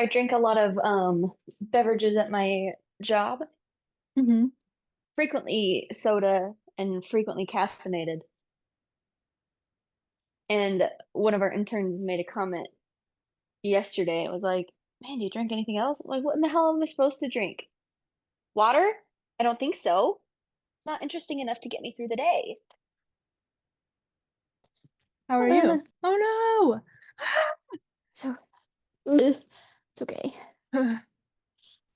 I drink a lot of beverages at my job, Hmm. frequently soda and frequently caffeinated. And one of our interns made a comment yesterday. It was like, "Man, do you drink anything else?" I'm like, what in the hell am I supposed to drink? Water? I don't think so. Not interesting enough to get me through the day. How are you? Oh So, ugh, it's okay. no.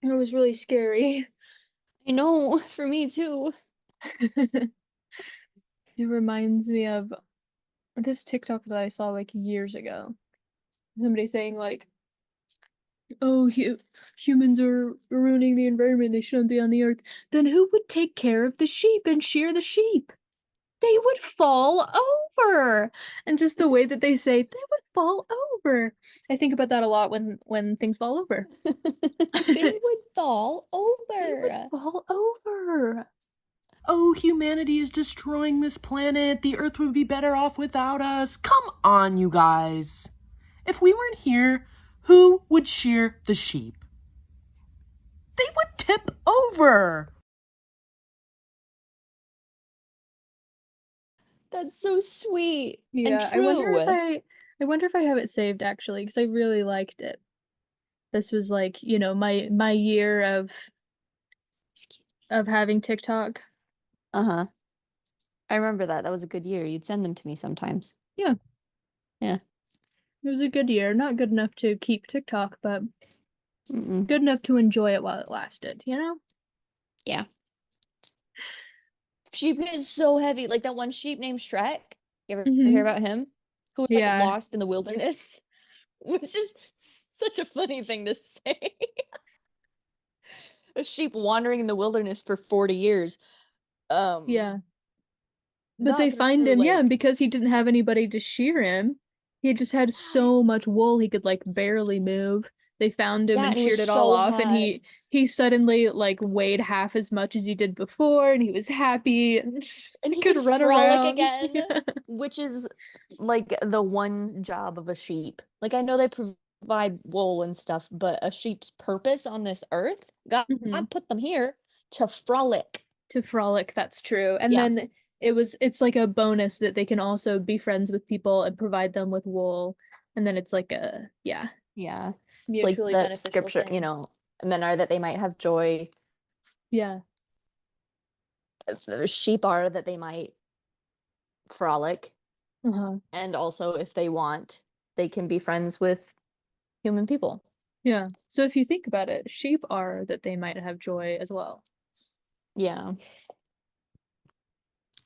It was really scary. I know, for me too. It reminds me of this TikTok that I saw like years ago. Somebody saying like, "Oh, humans are ruining the environment. They shouldn't be on the earth." Then who would take care of the sheep and shear the sheep? They would fall over. And just the way that they say they would fall over. I think about that a lot when things fall over. They would fall They would over. fall over. Oh, humanity is destroying this planet. The Earth would be better off without us. Come on, you guys. If we weren't here, who would shear the sheep? They would tip over. That's so sweet and Yeah, true. I wonder if I have it saved actually, because I really liked it. This was like, my year of having TikTok. Uh-huh. I remember that. That was a good year. You'd send them to me sometimes. Yeah, Yeah. it was a good year. Not good enough to keep TikTok, but Mm-mm. good enough to enjoy it while it lasted, you know? Yeah. Sheep is so heavy. Like that one sheep named Shrek. You ever hear Hmm. about him? Who was like Yeah. lost in the wilderness? Which is such a funny thing to say. A sheep wandering in the wilderness for 40 years. Um, Yeah. But they not find through him, yeah, like because he didn't have anybody to shear him. He just had so much wool he could like barely move. They found him yeah, and and he was sheared it all so off, and hot. he suddenly like weighed half as much as he did before, and he was happy and just And he could could run frolic around. again, Yeah. which is like the one job of a sheep. Like I know they provide wool and stuff, but a sheep's purpose on this earth, Hmm. God put them here to frolic. To frolic, that's true. And Yeah, then it's like a bonus that they can also be friends with people and provide them with wool. And then it's like a, yeah, yeah. It's like mutually the beneficial scripture, thing. men are that they might have joy. Yeah. Sheep are that they might frolic. Uh-huh. And also, if they want, they can be friends with human people. Yeah. So if you think about it, sheep are that they might have joy as well. Yeah.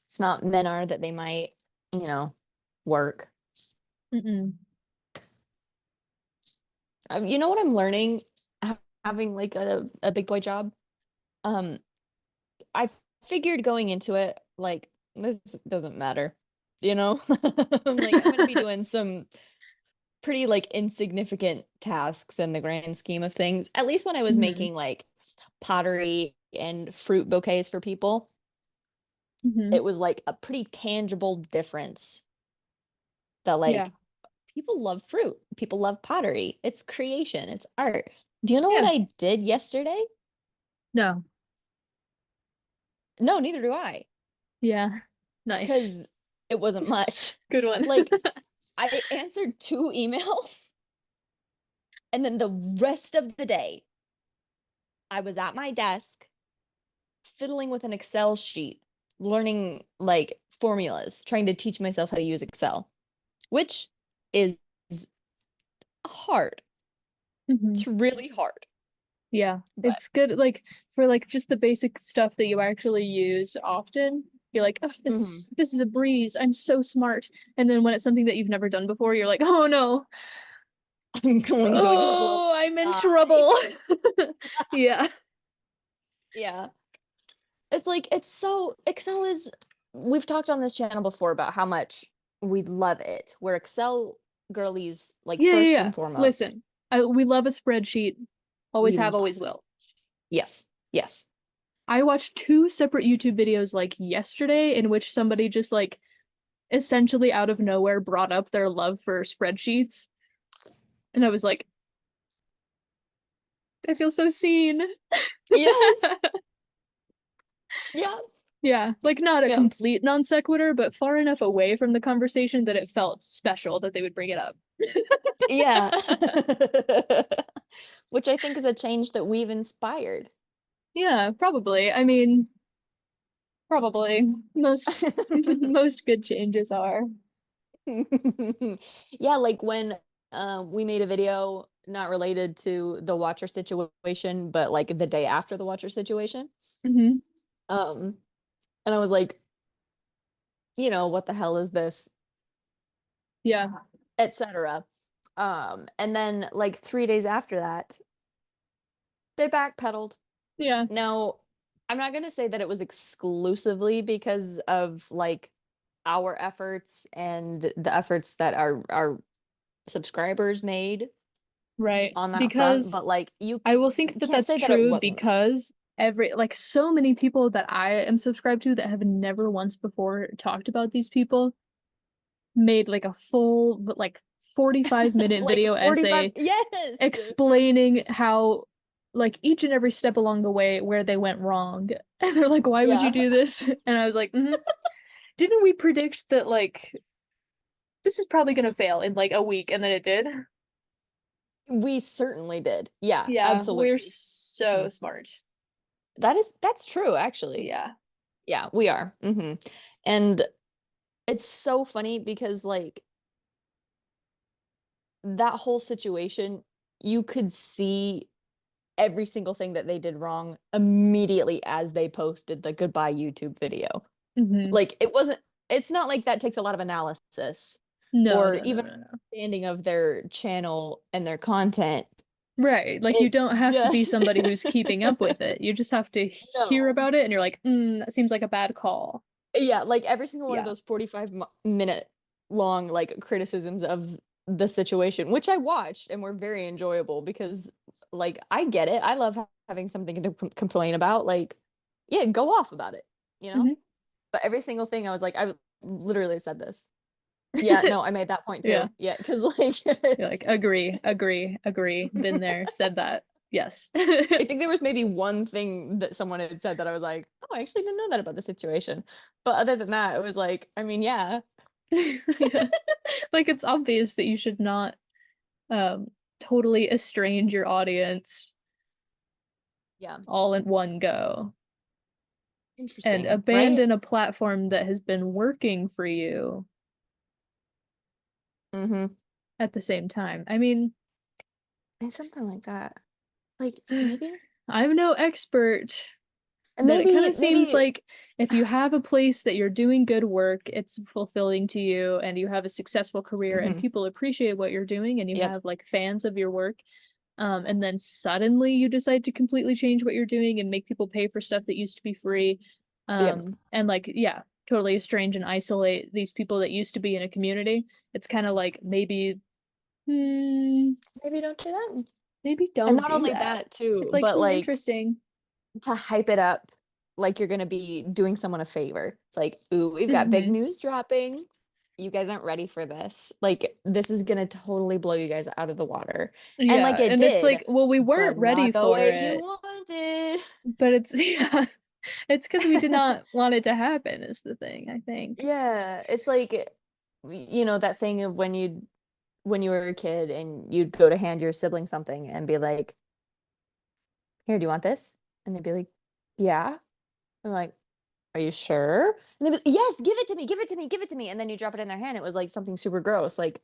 It's not men are that they might, work. Mm-mm. You know what I'm learning having like a big boy job? Um, I figured going into it, like, this doesn't matter, you know? I'm gonna be doing some pretty like insignificant tasks in the grand scheme of things. At least when I was Hmm. making like pottery and fruit bouquets for people, Hmm. it was like a pretty tangible difference that Yeah. like people love fruit, people love pottery. It's creation, it's art. Do you know what Yeah. I did yesterday? No. No, neither do I, Yeah. Nice. because it wasn't much. Good one. Like, I answered two emails, and then the rest of the day, I was at my desk fiddling with an Excel sheet, learning like formulas, trying to teach myself how to use Excel, which is hard. Hmm. It's really hard. Yeah. But It's good like for like just the basic stuff that you actually use often. You're like, oh, mhm. this is a breeze. I'm so smart. And then when it's something that you've never done before, you're like, oh no. I'm going to explode. Oh, I'm in Die. trouble. Yeah. Yeah. It's like it's so Excel is we've talked on this channel before about how much we love it. We're Excel girlies like Yeah, yeah, first yeah. and foremost. Listen, we love a spreadsheet. Always We have, love always will. yes. Yes. I watched two separate YouTube videos like yesterday in which somebody just like essentially out of nowhere brought up their love for spreadsheets. And I was like, I feel so seen. Yes. Yeah. Yeah, like not a Yeah. complete non sequitur, but far enough away from the conversation that it felt special that they would bring it up. Yeah. Which I think is a change that we've inspired. Yeah, probably. I mean, probably most most good changes are. Yeah, like when we made a video not related to the Watcher situation, but like the day after the Watcher situation. Hmm. Um, and I was like, what the hell is this, Yeah, etc. And then like 3 days after that, they backpedaled. yeah, Now, I'm not gonna say that it was exclusively because of like our efforts and the efforts that our subscribers made right. on that front, Because but like you I will think that can't that's say that it true wasn't. because like so many people that I am subscribed to that have never once before talked about these people made like a full like 45-minute Like video 45, essay yes. explaining how like each and every step along the way where they went wrong. And they're like, why would you Yeah, do this? And I was like, didn't we predict that like this is probably gonna fail in like a week, and then it did? we certainly did. Yeah, Yeah, we're absolutely. so Mhm. smart. That's true, actually. Yeah. Yeah, we are. And it's so funny because like that whole situation, you could see every single thing that they did wrong immediately as they posted the goodbye YouTube video. Hmm. Like it's not like that takes a lot of analysis No, or no, no, even no, no. understanding of their channel and their content. Right. Like you It don't have to be just somebody who's keeping up with it. You just have to hear no. about it and you're like, that seems like a bad call. Yeah, like every single one of Yeah. those 45-minute long like criticisms of the situation, which I watched and were very enjoyable because like I get it. I love having something to complain about. Like, yeah, go off about it, you know? Hmm. But every single thing I was like, I literally said this. Yeah, no, I made that point Yeah. too. Yeah, because like You're like, it's agree, agree, agree. Been there, said that. Yes. I think there was maybe one thing that someone had said that I was like, oh, I actually didn't know that about the situation. But other than that, it was like, I mean, yeah. Yeah. Like it's obvious that you should not um totally estrange your audience Yeah. all in one go and Interesting, right? abandon a platform that has been working for you Mm-hmm. at the same time. I mean, And something like that. Like maybe, I'm no expert, but it kind maybe, of seems maybe. like if you have a place that you're doing good work, it's fulfilling to you and you have a successful career and Mhm. people appreciate what you're doing and you Yep. have like fans of your work. And then suddenly you decide to completely change what you're doing and make people pay for stuff that used to be free. Yep. And like, yeah, totally estrange and isolate these people that used to be in a community. It's kind of like hmm, Maybe don't do that. maybe And don't not do only that. that too, It's like, but like interesting. to hype it up like you're gonna be doing someone a favor. It's like, ooh, we've got big Hmm. news dropping. You guys aren't ready for this. Like this is gonna totally blow you guys out of the water. And Yeah, like it and it's did, like, well, we weren't but ready not the for way you it, wanted. but it's yeah, it's because we did not want it to happen, is the thing, I think. Yeah, it's like that thing of when you were a kid and you'd go to hand your sibling something and be like, "Here, do you want this?" And they'd be like, "Yeah." I'm like, "Are you sure?" And they'd be, "Yes, give it to me, give it to me, give it to me." And then you drop it in their hand. It was like something super gross, like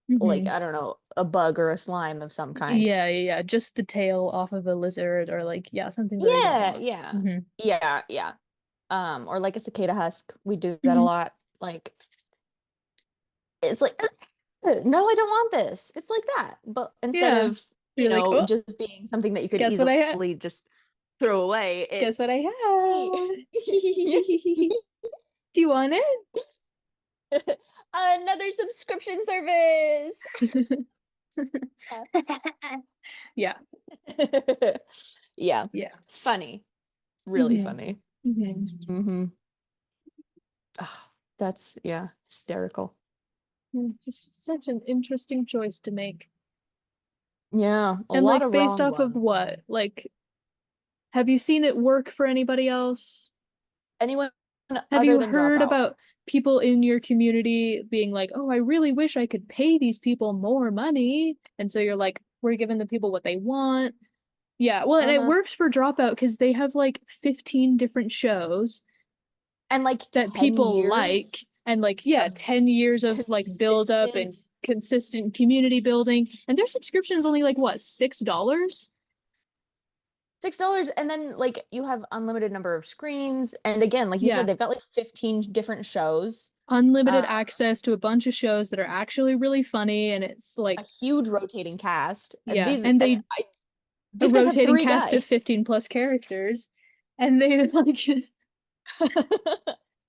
Hmm. I don't know, a bug or a slime of some kind. Yeah, yeah, yeah, just the tail off of a lizard or like, yeah, something that they don't Yeah, want. yeah. Hmm. Yeah, yeah. Or like a cicada husk. We do that a Hmm. lot. Like it's like no, I don't want this. It's like that. But instead Yeah. of, You're like, oh, just being something that you could guess what I had? easily just throw away, Guess what I it's, hey, had? yeah, Do you want another subscription service. it? Yeah. Yeah. Yeah. Funny. Really Hmm. funny. Hmm. Mm-hmm. That's, yeah, hysterical. Just such an interesting choice to make. Yeah, a And lot like of based wrong off of ones. what? Like, have you seen it work for anybody else? Anyone Have other you than heard Dropout? about people in your community being like, "Oh, I really wish I could pay these people more money." And so you're like, "We're giving the people what they want." Yeah, well, and it Uh-huh. works for Dropout because they have like 15 different shows And like that 10 people years like, and like, yeah, of 10 years of like build up and consistent consistent community building. And their subscription is only like what, $6? $6, and then like you have unlimited number of screens, and again, like you said, Yeah, they've got like 15 different shows, unlimited uh, access to a bunch of shows that are actually really funny. And it's a like, huge rotating cast, and yeah, and they a these guys have rotating three cast of guys. 15 plus characters. And they like it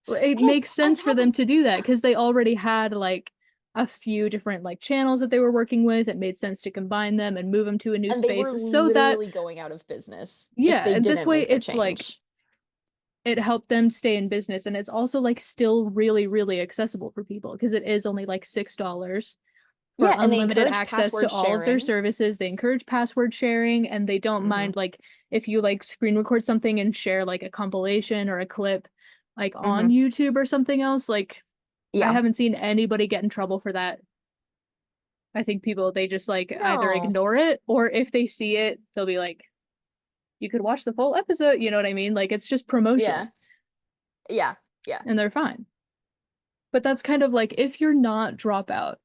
And makes on sense for top them of to do that because they already had like a few different like channels that they were working with. It made sense to combine them and move them to a new and they were space so that literally going out of business if yeah, they and this didn't way make the it's like change. it helped them stay in business and it's also like still really really accessible for people because it is only like $6 for Yeah, and they unlimited encourage access to password all of their sharing. services. They encourage password sharing and they don't Hmm. mind like if you like screen record something and share like a compilation or a clip like on Hmm. YouTube or something else. Like I Yeah. haven't seen anybody get in trouble for that. I think people they just like either No. ignore it or if they see it, they'll be like, you could watch the full episode. You know what I mean? Like it's just promotion Yeah. Yeah. Yeah. and they're fine. But that's kind of like if you're not Dropout,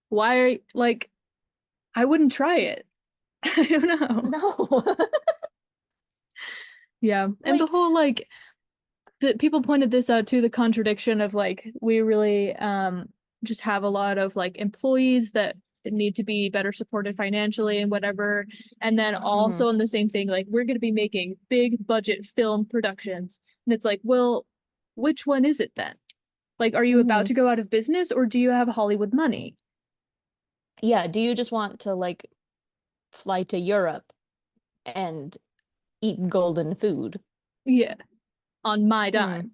why are like I wouldn't try it. I don't know. No. Yeah. And the Like, whole like the people pointed this out too, the contradiction of like we really just have a lot of like employees that need to be better supported financially and whatever. And then mhm. also in the same thing, like we're gonna be making big budget film productions. And it's like, well, which one is it then? Like, are you about Mhm. to go out of business or do you have Hollywood money? Yeah, do you just want to like fly to Europe and eat golden food? Yeah, on my Hmm. dime.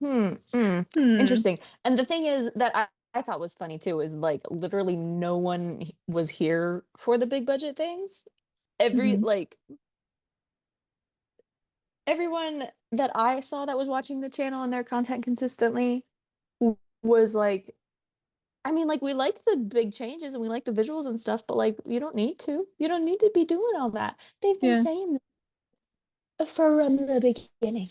Hmm. Hmm. Interesting. And the thing is that I thought was funny too is like literally no one was here for the big budget things. Every Mhm. like everyone that I saw that was watching the channel and their content consistently was like, I mean, like we like the big changes and we like the visuals and stuff, but like you don't need to. You don't need to be doing all that. They've been Yeah. saying that from the beginning.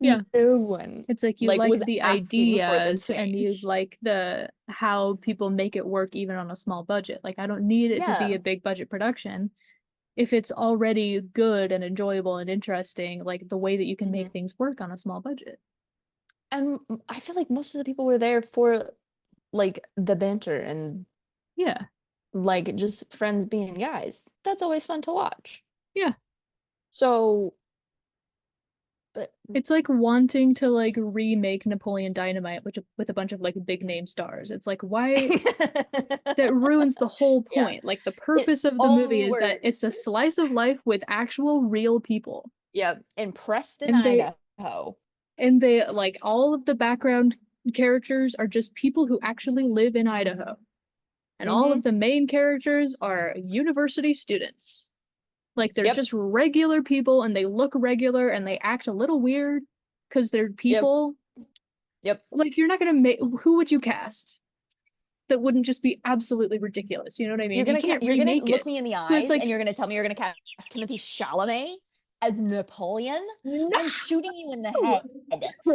Yeah. No one It's like you like like was the asking for the ideas and you change. like the how people make it work even on a small budget. Like I don't need it to be Yeah. a big budget production. If it's already good and enjoyable and interesting, like the way that you can make Hmm. things work on a small budget. And I feel like most of the people were there for like the banter and Yeah. like just friends being guys. That's always fun to watch. Yeah. So, but It's like wanting to like remake Napoleon Dynamite, which with a bunch of like big name stars. It's like why that ruins the whole yeah, point. Like the it purpose of the movie only is that it's works. a slice of life with actual real people. Yeah, in Preston, And they Idaho. like all of the background characters are just people who actually live in Idaho. And all of Hmm. the main characters are university students. Like they're Yep. just regular people and they look regular and they act a little weird because they're Yep. people. Yep. Like you're not gonna make who would you cast that wouldn't just be absolutely ridiculous? You know what I mean? You can't You're gonna remake look it. me in the So it's eyes and like you're gonna tell me you're gonna cast Timothy Chalamet as Napoleon? no. I'm shooting you in the head.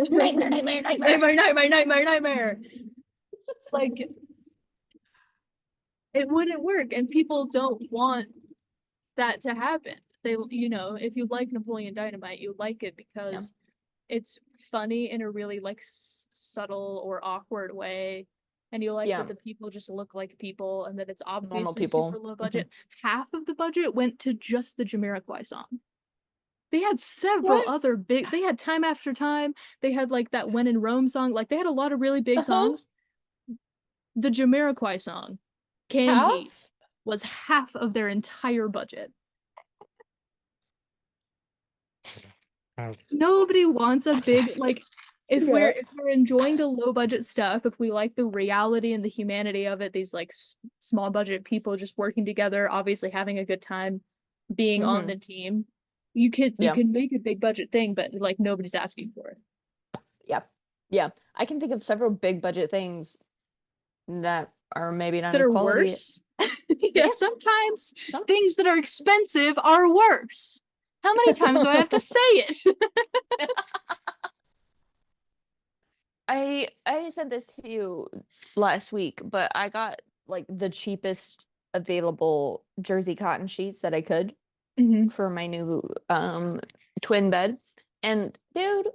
Nightmare, nightmare, nightmare. Nightmare, nightmare, nightmare, nightmare. Like it wouldn't work, and people don't want that to happen. They, you know, if you like Napoleon Dynamite, you like it Yeah. because it's funny in a really like subtle or awkward way. And you like that Yeah. the people just look like people and that it's Normal obviously super people. low Mhm. budget. Half of the budget went to just the Jamiroquai song. They had several What? other big, they had Time After Time. They had like that When in Rome song. Like they had a lot of really big Uh-huh. songs. The Jamiroquai song, Can He, Half? was half of their entire budget. Nobody wants a big like if Yeah. we're enjoying the low budget stuff, if we like the reality and the humanity of it, these like small budget people just working together, obviously having a good time, being on Mhm. the team, you Yeah. can make a big budget thing, but like nobody's asking for it. Yeah. Yeah. I can think of several big budget things that are maybe not That as are quality. worse. Yeah, Yeah. sometimes Some things that are expensive are worse. How many times do I have to say it? I said this to you last week, but I got like the cheapest available jersey cotton sheets that I could Mhm. for my new twin bed. And dude,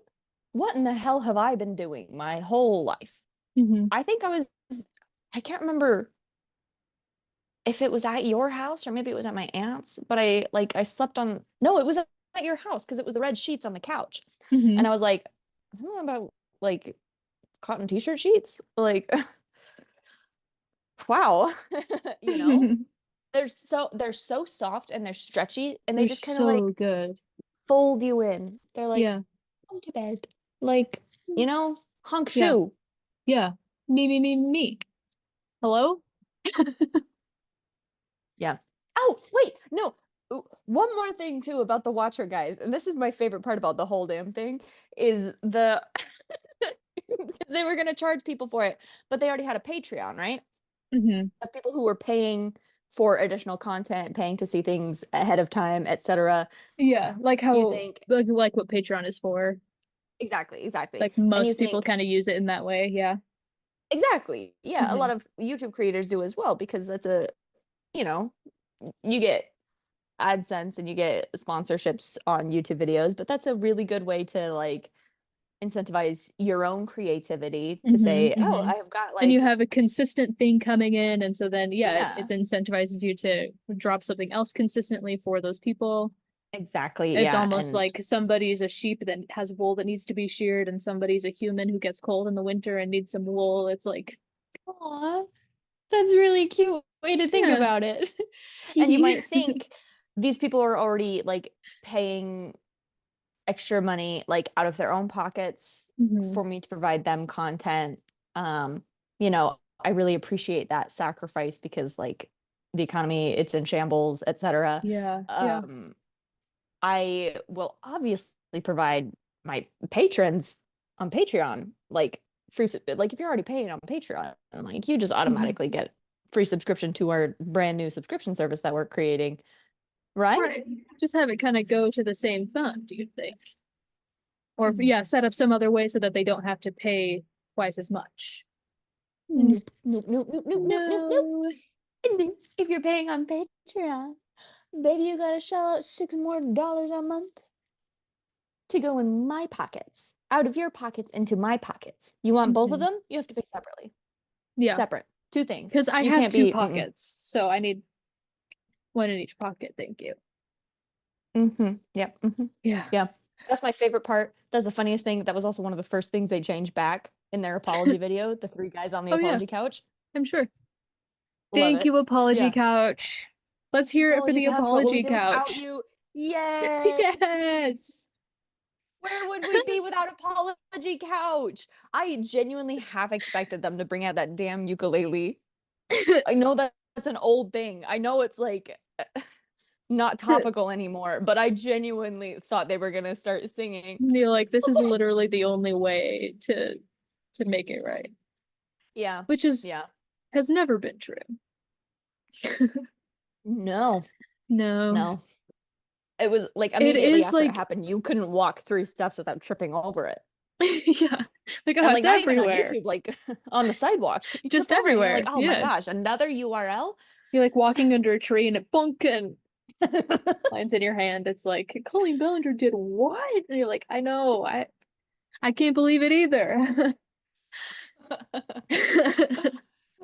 what in the hell have I been doing my whole life? Mhm. I think I can't remember if it was at your house or maybe it was at my aunt's, but I slept on, no, it was at your house because it was the red sheets on the couch. And Mhm. I was like, I don't know about like cotton t-shirt sheets. Like, wow. You know, they're so soft and they're stretchy and they They're just kind of like so good. fold you in. They're like, Yeah. come to bed. Like, you know, honk Yeah. shoe. Yeah. Me. Hello? Yeah. Oh, wait, no. One more thing too about the Watcher guys, and this is my favorite part about the whole damn thing, is the they were gonna charge people for it, but they already had a Patreon, right? Mhm. Of people who were paying for additional content, paying to see things ahead of time, etc. Yeah, like You how think like what Patreon is for. exactly. Like And you most people think kind of use it in that way. Yeah. exactly, yeah, a lot Mhm. of YouTube creators do as well because that's a, you know, you get AdSense and you get sponsorships on YouTube videos, but that's a really good way to like incentivize your own creativity to say, oh, Mhm. I've got And you like, have a consistent thing coming in, and so then yeah, it yeah, incentivizes you to drop something else consistently for those people. exactly, It's yeah, almost and like somebody's a sheep that has wool that needs to be sheared, and somebody's a human who gets cold in the winter and needs some wool. It's like, aw, that's really cute way to think yeah. about it. And you might think these people are already like paying extra money like out of their own pockets Mhm. for me to provide them content. You know, I really appreciate that sacrifice because like the economy, it's in shambles, etc. Yeah, yeah. Um, I will obviously provide my patrons on Patreon like free, like if you're already paying on Patreon, like you just Mhm. automatically get free subscription to our brand new subscription service that we're creating, right? Right. Just have it kind of go to the same fund, do you think? Or Mm. yeah, set up some other way so that they don't have to pay twice as much. Mm. Nope, nope. No. And if you're paying on Patreon, maybe you gotta shell out $6 more a month to go in my pockets, out of your pockets into my pockets. You want both of Mhm. them? You have to pay separately. Yeah, Separate. Two things. because I You have can't two be. Mm-mm. pockets, so I need one in each pocket. Thank you. Mm-hmm. Yep. Mm-hmm. Yeah. Yeah. That's my favorite part. That's the funniest thing. That was also one of the first things they changed back in their apology video. The three guys on the Oh yeah, apology couch. I'm sure. Love Thank it. you, apology Yeah. couch. Let's hear it for Apology the couch. What would we apology do without couch. you? Yay! Yes. Where would we be without apology couch? I genuinely half expected them to bring out that damn ukulele. I know that that's an old thing. I know it's like not topical anymore, but I genuinely thought they were gonna start singing. You're like, this is literally the only way to make it right, Yeah, which is yeah. has never been true. No, No. no. It was like It immediately is after it like, happened, you couldn't walk through steps without tripping over it. yeah, like, oh, And like it's not even on everywhere. YouTube, like on the sidewalk. You trip Just over it and you're like, everywhere. oh my Yeah. gosh, another URL? You're like walking under a tree and it bunk and lands in your hand. It's like, Colleen Bellinger did what? And you're like, I know, I can't believe it either.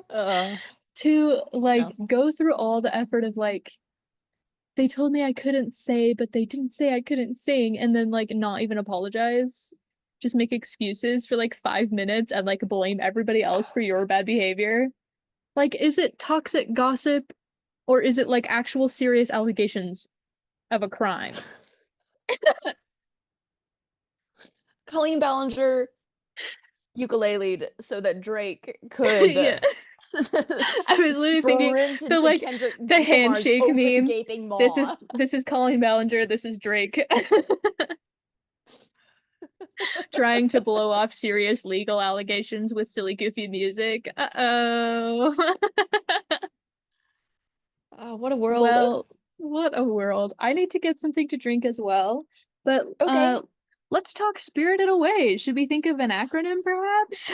uh, To like yeah. go through all the effort of like, they told me I couldn't say, but they didn't say I couldn't sing, and then like not even apologize. Just make excuses for like 5 minutes and like blame everybody else for your bad behavior. Like, is it toxic gossip or is it like actual serious allegations of a crime? Colleen Ballinger ukulele so that Drake could Yeah. I was literally thinking sprint the into Kendrick the Lamar's handshake open meme. gaping maw. This is Colleen Ballinger, this is Drake. Trying to blow off serious legal allegations with silly goofy music. Uh-oh. Oh, what a world. Well, what a world. I need to get something to drink as well. But Okay. let's talk Spirited Away. Should we think of an acronym perhaps?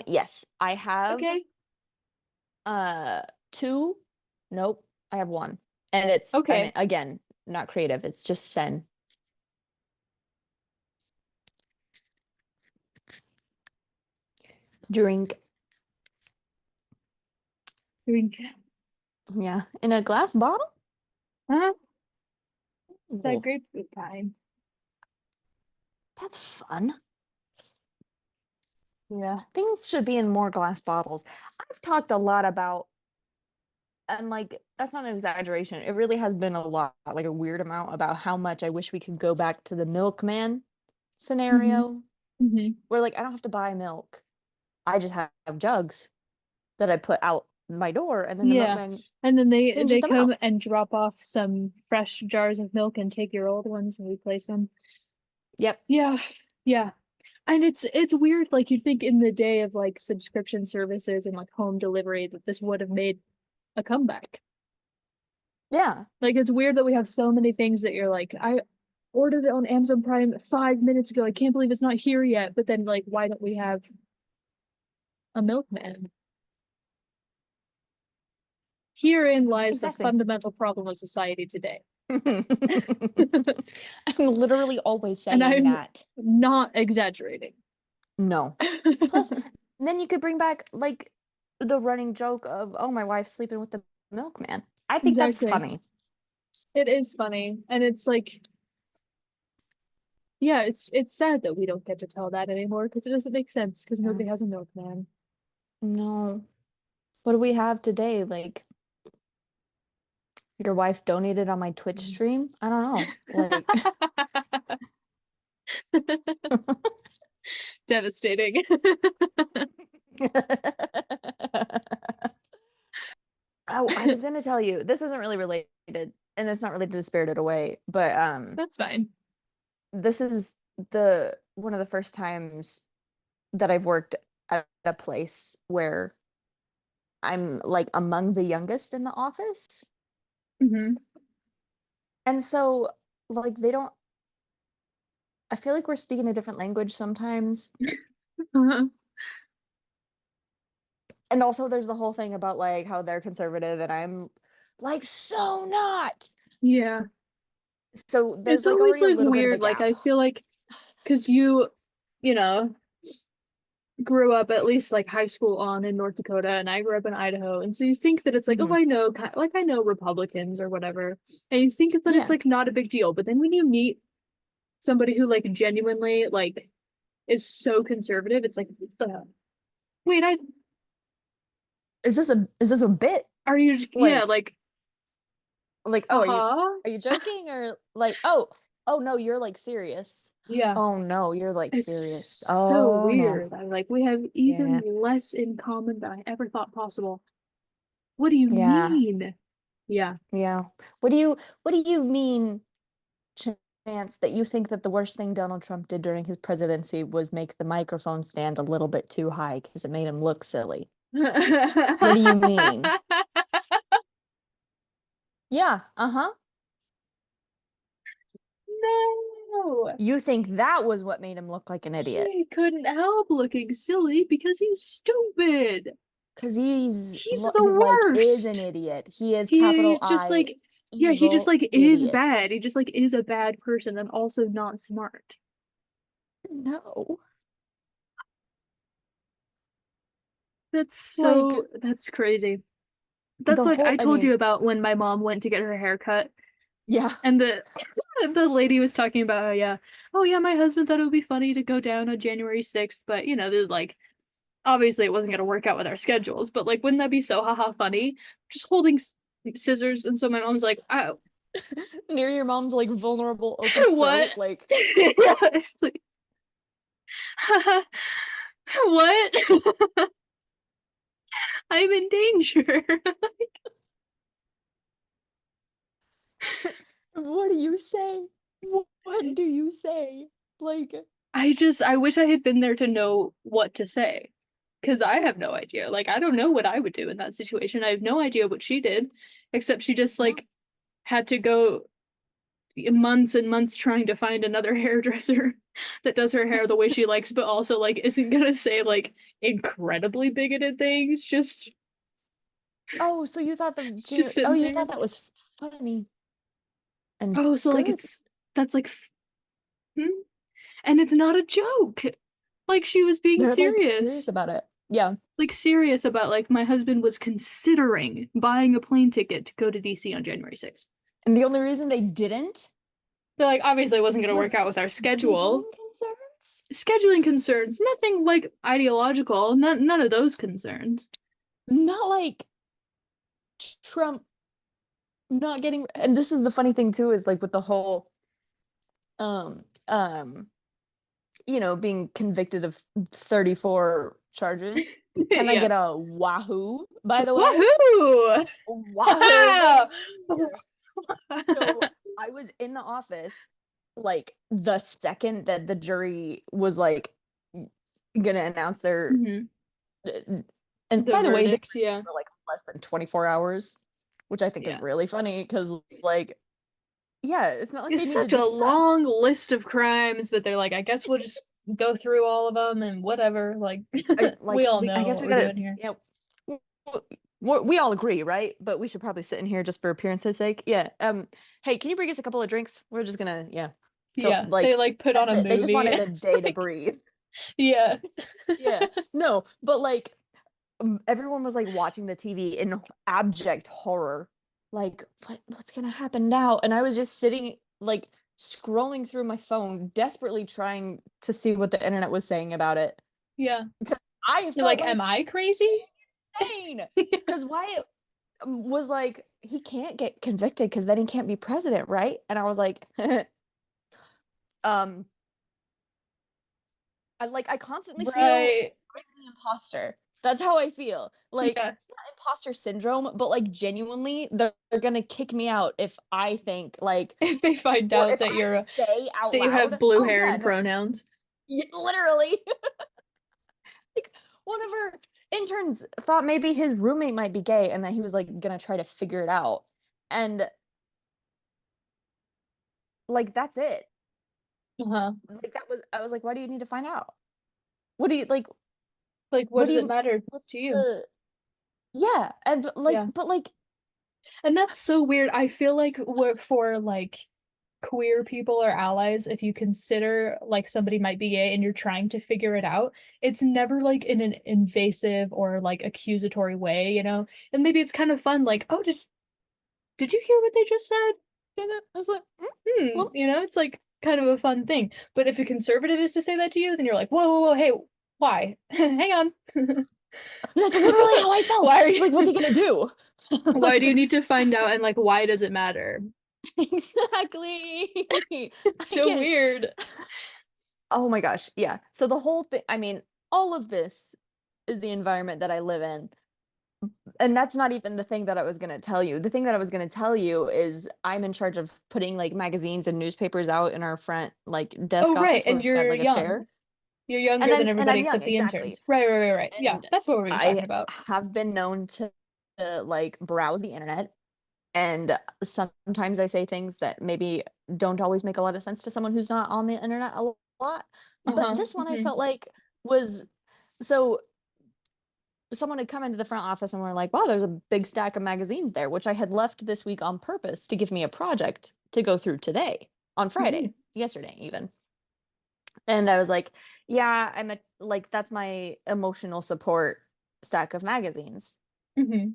Yes, I have Okay. 2. Nope, I have 1. And it's Okay. again, not creative. It's just Sen. Drink. Drink. Yeah, in a glass bottle? Huh? It's that Cool. grapefruit kind. That's fun. Yeah. Things should be in more glass bottles. I've talked a lot about, and like, that's not an exaggeration. It really has been a lot, like a weird amount about how much I wish we could go back to the milkman scenario Mm-hmm. where like I don't have to buy milk. I just have jugs that I put out my door and then the Yeah. milkman And then changes they them come out. and drop off some fresh jars of milk and take your old ones and replace them. Yep. Yeah. Yeah. And it's weird, like you'd think in the day of like subscription services and like home delivery that this would have made a comeback. Yeah. Like it's weird that we have so many things that you're like, I ordered it on Amazon Prime 5 minutes ago. I can't believe it's not here yet. But then like why don't we have a milkman? Herein lies the Exactly. fundamental problem of society today. I'm literally always And saying I'm that. not exaggerating. No. Plus, then you could bring back like the running joke of, oh, my wife's sleeping with the milkman. I think that's Exactly. funny. It is funny. And it's like, yeah, it's sad that we don't get to tell that anymore because it doesn't make sense because Yeah. nobody has a milkman. No. What do we have today? Like your wife donated on my Twitch stream? I don't know. Like Devastating. Oh, I was gonna tell you, this isn't really related, and it's not related to Spirited Away, but That's fine. this is the one of the first times that I've worked at a place where I'm like among the youngest in the office. Hmm. And so like they don't I feel like we're speaking a different language sometimes. Uh-huh. And also there's the whole thing about like how they're conservative and I'm like so not. Yeah. So It's there's like always already a like little bit of a weird. Like gap. I feel like because you know, grew up at least like high school on in North Dakota and I grew up in Idaho. And so you think that it's like, oh, Mhm. I know like I know Republicans or whatever. And you think that it's Yeah. like not a big deal. But then when you meet somebody who like genuinely like is so conservative, it's like the wait, I Is this a bit? are you yeah, Like oh uh-huh. are you joking or like oh no you're like serious. Yeah. Oh no, you're like It's serious. so Oh no. weird. I'm like, we have even Yeah. less in common than I ever thought possible. What do you Yeah. mean? Yeah. Yeah. What do you mean, Chance, that you think that the worst thing Donald Trump did during his presidency was make the microphone stand a little bit too high because it made him look silly? What do you mean? Yeah, uh-huh. No. You think that was what made him look like an idiot? He couldn't help looking silly because he's stupid. Because He's he like the is an worst. idiot. He is capital He's just I like, yeah, he just evil like is idiot. bad. He just like is a bad person and also not smart. No. Like That's crazy. That's the like whole I I told mean, you about when my mom went to get her hair cut yeah. and the lady was talking about oh yeah, my husband thought it would be funny to go down on January 6th, but you know, they're like obviously it wasn't gonna work out with our schedules, but like wouldn't that be so haha funny? Just holding scissors, and so my mom's like, oh, Near your mom's like vulnerable open what? throat, like Yeah, it's like, What? I'm in danger. What do you say? What do you say? Like, I wish I had been there to know what to say. Because I have no idea. Like, I don't know what I would do in that situation. I have no idea what she did, except she just, no. like, had to go months and months trying to find another hairdresser that does her hair the way she likes, but also, like, isn't gonna say, like, incredibly bigoted things. Just, Oh, so you thought just sitting you there. thought that was funny and Oh, so, like, good. that's, like, hmm? And it's not a joke. Like, she was being They're like serious serious. about it. Yeah. Like serious about like my husband was considering buying a plane ticket to go to DC on January 6th. And the only reason they didn't They're like, obviously it wasn't going to was work out with our scheduling schedule. concerns. Scheduling concerns, nothing like ideological, none of those concerns. Not like Trump not getting, and this is the funny thing too, is like with the whole um um being convicted of 34 charges. Can I Yeah. get a wahoo, by the way? Woohoo! Wahoo, baby. So I was in the office like the second that the jury was like gonna announce their Mhm. and The by the way, they verdict, yeah. were for like less than 24 hours, which I think is Yeah. really funny because like yeah, it's not like they It's need to such a discuss. long list of crimes, but they're like, I guess we'll just go through all of them and whatever. Like, we all I know guess what we we're gotta, doing here. we all agree, right? But we should probably sit in here just for appearance's sake. Yeah. Hey, can you bring us a couple of drinks? We're just gonna, yeah. So Yeah, they like like put on that's a it. They just movie. wanted a day to breathe. Yeah. Yeah. No, but like everyone was like watching the TV in abject horror. Like, what's gonna happen now? And I was just sitting like scrolling through my phone, desperately trying to see what the internet was saying about it. Yeah. I You're felt like, like am I crazy? insane because Wyatt was like, he can't get convicted because then he can't be president, right? And I was like, um, I constantly feel Right. I'm the imposter. That's how I feel. Like Yeah. not imposter syndrome, but like genuinely, they're gonna kick me out if I think like, If they find or out if that I say out you have loud, blue oh hair yeah, and no, pronouns. literally. Like one of our interns thought maybe his roommate might be gay and that he was like gonna try to figure it out. And like that's it. Uh-huh. Like that was I was like, why do you need to find out? What do you like Like, what what do does it you matter what's to you? the yeah, and Yeah. but like And that's so weird. I feel like for like queer people or allies, if you consider like somebody might be gay and you're trying to figure it out, it's never like in an invasive or like accusatory way, you know? And maybe it's kind of fun, like, oh, did you hear what they just said? and I was like, well, You know, it's like kind of a fun thing. But if a conservative is to say that to you, then you're like, whoa, whoa, whoa, hey, why? Hang on. that's literally how I felt. Why are It's like, what's he you, gonna do? why do you need to find out and like why does it matter? Exactly. It's I so get weird. oh my gosh, yeah. So the whole thing, I mean, all of this is the environment that I live in. And that's not even the thing that I was going to tell you. The thing that I was going to tell you is I'm in charge of putting like magazines and newspapers out in our front like desk Oh, right, office where and we've got you're like a young. chair. You're younger than And everybody I'm young, except the exactly. interns. Right, right, right, right. Yeah, And that's what we were talking I about. have been known to like browse the internet and sometimes I say things that maybe don't always make a lot of sense to someone who's not on the internet a lot. But Uh-huh. this one I felt like was so someone had come into the front office and were like, wow, there's a big stack of magazines there, which I had left this week on purpose to give me a project to go through today on Mhm. Friday, yesterday even. And I was like, yeah, I'm a like that's my emotional support stack of magazines, Mhm.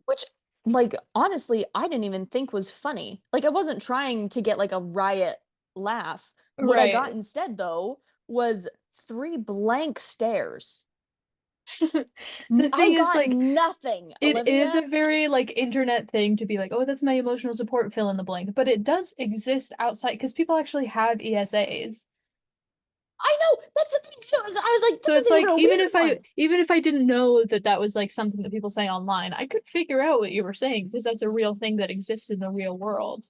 which like honestly, I didn't even think was funny. Like I wasn't trying to get like a riot laugh. What I got Right. instead though was three blank stares. The I thing is, got like, nothing, it is Olivia. a very like internet thing to be like, oh, that's my emotional support fill in the blank, but it does exist outside because people actually have ESAs. I know, that's the thing. So I was like, So this it's isn't like even a weird one. even if I didn't know that that was like something that people say online, I could figure out what you were saying because that's a real thing that exists in the real world.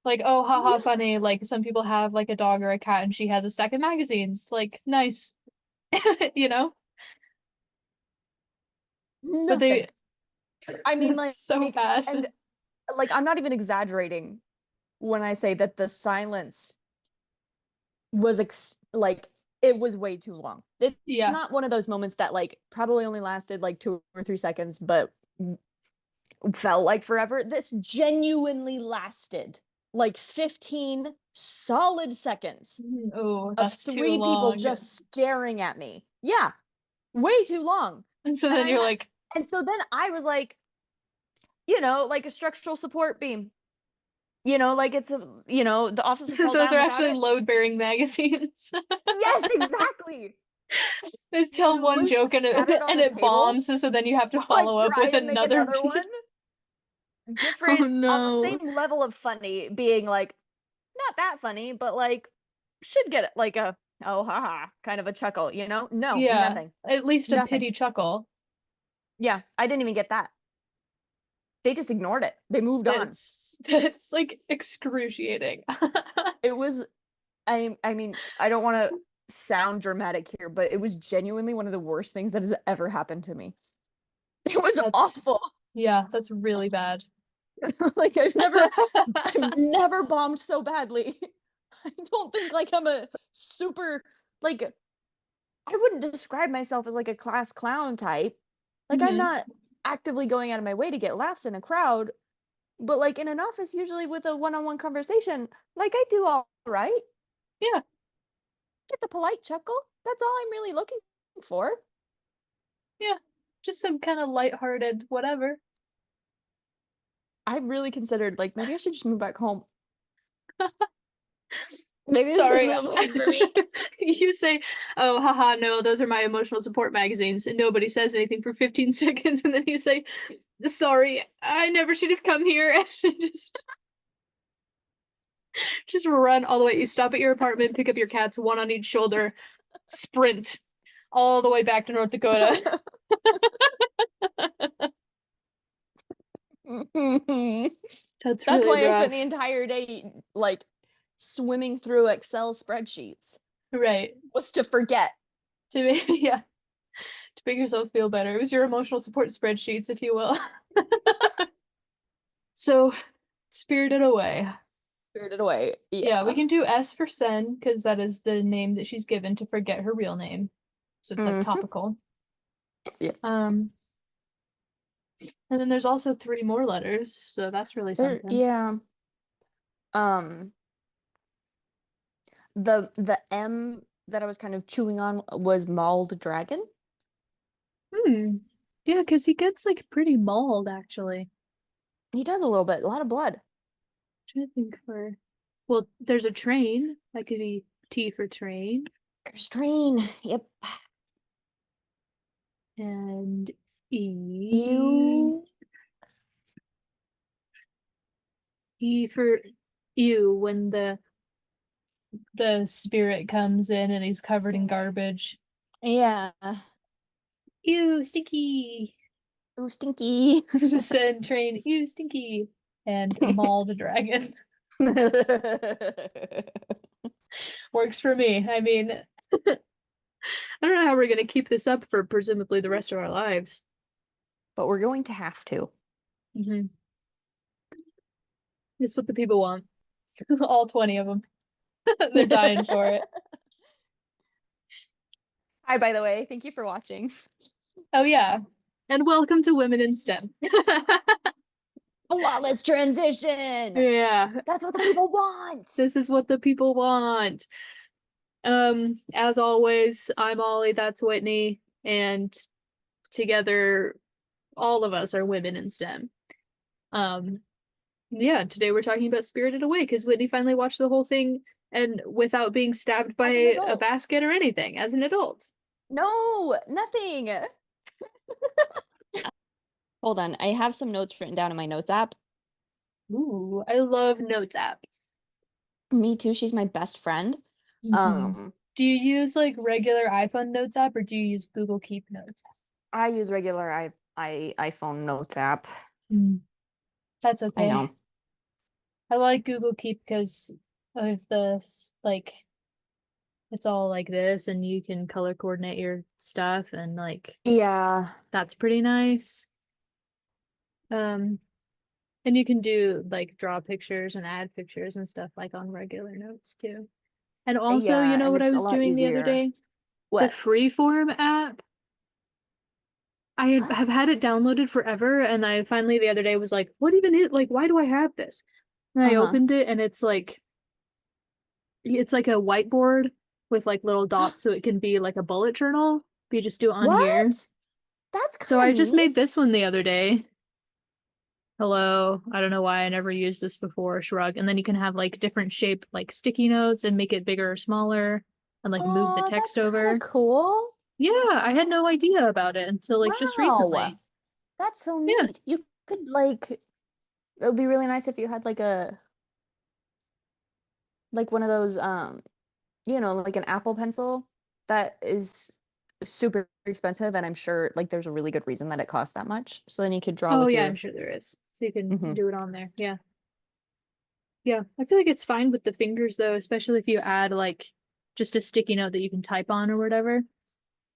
Like, oh, haha, Yeah, funny. Like some people have like a dog or a cat and she has a stack of magazines. Like, nice. You know? But nothing. they I mean, it's so bad. and like, I'm not even exaggerating when I say that the silence was like it was way too long. It's Yeah. not one of those moments that like probably only lasted like 2 or 3 seconds, but felt like forever. This genuinely lasted like 15 solid seconds Oh, of that's too three people long. just staring at me. Yeah, way too long. And so And then you're like, and so then I was like, like a structural support beam. Like it's the office will fall those down are without actually it. load-bearing magazines. Yes, exactly. They tell one joke Loosely and scattered it on and the it table. bombs, so then you have to Like follow up try with and make another another piece. one. Oh Different on the no. same level of funny, being like not that funny, but like should get like a oh haha kind of a chuckle, No, Yeah, nothing. at least a Nothing. pity chuckle. Yeah, I didn't even get that. They just ignored it. They moved on. That's like excruciating. It was I mean, I don't want to sound dramatic here, but it was genuinely one of the worst things that has ever happened to me. It was That's awful. yeah, that's really bad. Like I've never bombed so badly. I don't think like I'm a super like I wouldn't describe myself as like a class clown type. Like I'm Mhm. not actively going out of my way to get laughs in a crowd, but like in an office usually with a one-on-one conversation, like I do all right. Yeah, Get the polite chuckle. That's all I'm really looking for. yeah. Just some kind of lighthearted whatever. I really considered like maybe I should just move back home. Maybe this isn't Sorry. the place for me. You say, "Oh, haha, no, those are my emotional support magazines." And nobody says anything for 15 seconds and then you say, "Sorry, I never should have come here." And just run all the way. You stop at your apartment, pick up your cats, one on each shoulder, sprint all the way back to North Dakota. That's That's really why I spent rough. the entire day like swimming through Excel spreadsheets Right. was to forget. To make yeah, to make yourself feel better. It was your emotional support spreadsheets, if you will. So, Spirited Away. Spirited Away. Yeah, we Yeah. can do S for Sen because that is the name that she's given to forget her real name. So it's like Mhm. topical. Yeah. Um, and then there's also three more letters, so that's really something. Yeah. Um the M that I was kind of chewing on was Mauled Dragon. Hmm. Yeah, because he gets like pretty mauled actually. He does a little bit, a lot of blood. Trying to think for well, there's a train. That could be T for train. Strain. Yep. And E. You E for ew when the spirit comes in and he's covered in stink. garbage. Yeah. Ew, stinky. Ooh, stinky. Send train, ew, stinky. And maul the dragon. Works for me. I mean, I don't know how we're gonna keep this up for presumably the rest of our lives. But we're going to have to. Mm-hmm. It's what the people want. All 20 of them. They're dying for it. Hi, by the way. Thank you for watching. Oh yeah. And welcome to Women in STEM. Flawless transition. Yeah. That's what the people want. This is what the people want. As always, I'm Ollie, that's Whitney, and together all of us are women in STEM. Um, yeah, today we're talking about Spirited Away because Whitney finally watched the whole thing and without being stabbed by As an a adult. basket or anything as an adult. No, nothing. Hold on. I have some notes written down in my notes app. Ooh, I love Notes app. Me too. She's my best friend. Mhm. Do you use like regular iPhone Notes app or do you use Google Keep Notes? I use regular iPhone Notes app. That's I okay. know. I like Google Keep because of like it's all like this and you can color coordinate your stuff and like Yeah. that's pretty nice. And you can do like draw pictures and add pictures and stuff like on regular notes too. And also, you Yeah, know and what I it's a was lot doing the other easier. day? The What? Freeform app. What? Have had it downloaded forever, and I finally the other day was like, what even is like why do I have this? And I Uh-huh. opened it and it's like a whiteboard with like little dots so it can be like a bullet journal. But you just do it on here. What? That's So kind I of just made neat. this one the other day. Hello. I don't know why I never used this before, shrug. And then you can have like different shape like sticky notes and make it bigger or smaller and like move the Oh, text that's kind of over. cool. Yeah, I had no idea about it until like just Wow. recently. That's so Yeah. neat. You could like it would be really nice if you had like one of those like an Apple Pencil that is super expensive, and I'm sure like there's a really good reason that it costs that much. So then you could draw Oh with yeah, I'm your sure there is. So you can Mhm. do it on there. Yeah. Yeah. I feel like it's fine with the fingers though, especially if you add like just a sticky note that you can type on or whatever.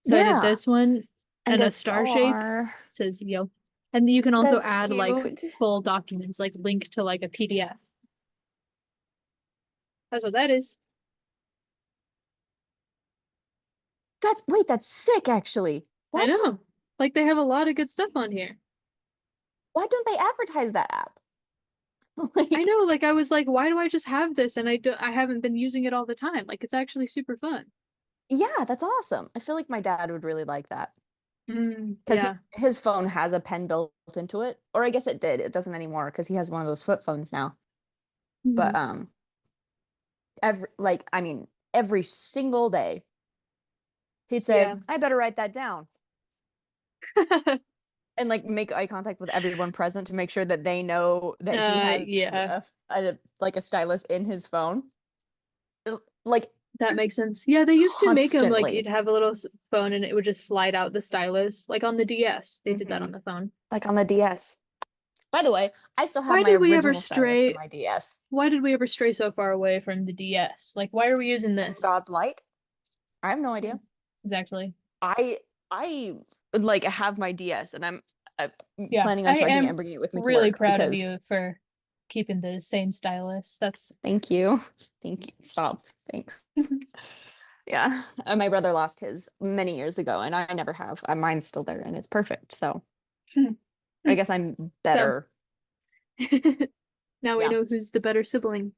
So I did Yeah, this one and and a a star shape. It star. says yo. And you can also That's add like cute. full documents, like link to like a PDF. That's what that is. That's sick actually. I What? know. Like they have a lot of good stuff on here. Why don't they advertise that app? I Like, know, like I was like, why do I just have this? And I haven't been using it all the time. Like it's actually super fun. yeah, that's awesome. I feel like my dad would really like that because Yeah. his phone has a pen built into it, or I guess it did. It doesn't anymore because he has one of those flip phones now. But Mhm. every single day he'd say, Yeah. "I better write that down." And like make eye contact with everyone present to make sure that they know that he has Yeah, like a stylus in his phone. Like that makes sense. Yeah, they used to make them like you'd constantly. have a little phone and it would just slide out the stylus, like on the DS. They did that Hmm. on the phone. Like on the DS. By the way, I still have Why my did we ever original stylus for stray? my DS. Why did we ever stray so far away from the DS? Like, why are we using From this? God's light? I have no Yeah, idea. exactly. I I like have my DS, and I'm Yeah, planning on I charging it and am bringing it with me to really work proud of because you for keeping the same stylus. That's thank you. Thank you. Stop. Thanks. Yeah. My brother lost his many years ago, and I never have. Mine's still there, and it's perfect. So I guess I'm so. better. Now we Yeah. know who's the better sibling.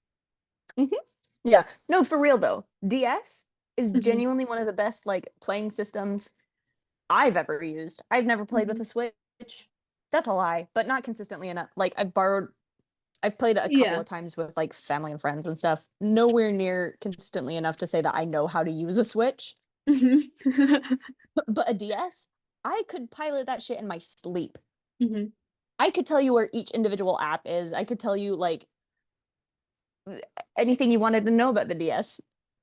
Mhm. Yeah. No, for real though. DS is Hmm. genuinely one of the best like playing systems I've ever used. I've never played with Hmm. a Switch. That's a lie, but not consistently enough. Like I've played it a couple Yeah. of times with like family and friends and stuff. Nowhere near consistently enough to say that I know how to use a Switch. Hmm. But a DS, I could pilot that shit in my sleep. Hmm. I could tell you where each individual app is. I could tell you like anything you wanted to know about the DS.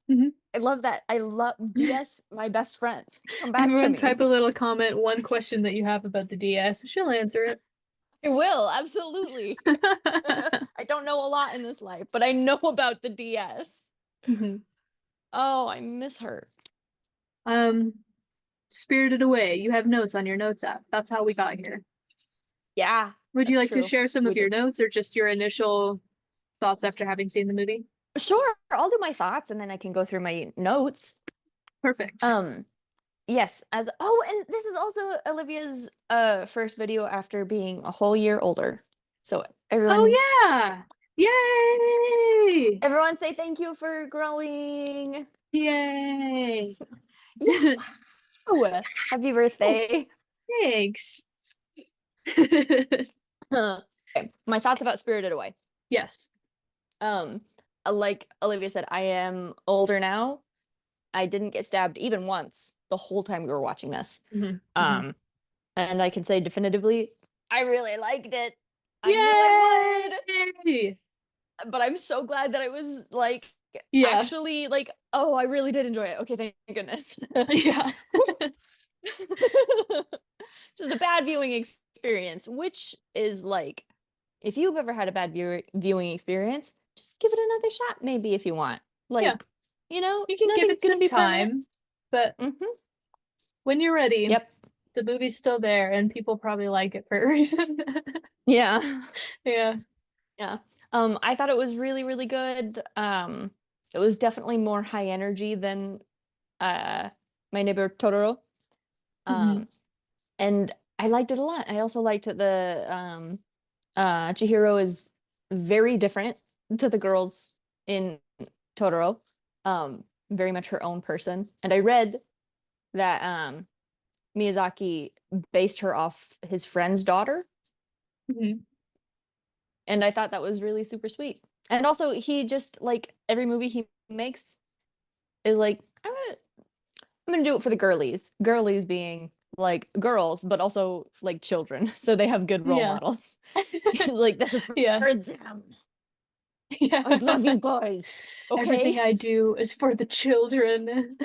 Hmm. I love that. I love DS, my best friend. Come back to Everyone type a me. little comment, one question that you have about the DS. She'll answer it. I will, absolutely. I don't know a lot in this life, but I know about the DS. Mhm. Oh, I miss her. Um, Spirited Away. You have notes on your notes app. That's how we got here. Yeah, Would you that's like to true. share some We of your did. notes or just your initial thoughts after having seen the movie? Sure, I'll do my thoughts and then I can go through my notes. Perfect. Um, yes, and this is also Olivia's first video after being a whole year older. So everyone Oh yeah! Yay! everyone say thank you for growing. Yay! Yeah. Wow. Happy Yes. birthday. Thanks. Okay, my thoughts about Spirited Away. Yes. Um, like Olivia said, I am older now. I didn't get stabbed even once the whole time we were watching this. Hmm. Hmm. Um, and I can say definitively, I really liked it. I knew I Yay! would, but I'm so glad that I was like Yeah. actually like, oh, I really did enjoy it. Okay, thank goodness. Yeah. Just a bad viewing experience, which is like, if you've ever had a bad viewing experience, just give it another shot, maybe if you want. Yeah. Like, you know, You can give nothing's it gonna some be permanent. time, but Mm-hmm. when you're ready, Yep. the movie's still there and people probably like it for a reason. Yeah. Yeah. Yeah. I thought it was really, really good. It was definitely more high energy than My Neighbor Totoro. Mhm. And I liked it a lot. I also liked the Chihiro is very different to the girls in Totoro. Very much her own person. And I read that Miyazaki based her off his friend's daughter. Mhm. And I thought that was really super sweet. And also he just like every movie he makes is like, I'm gonna do it for the girlies. Girlies being like girls, but also like children. So they have good role Yeah. models. He's like, this is Yeah. for them. Yeah. I love you guys. Everything Okay. I do is for the children.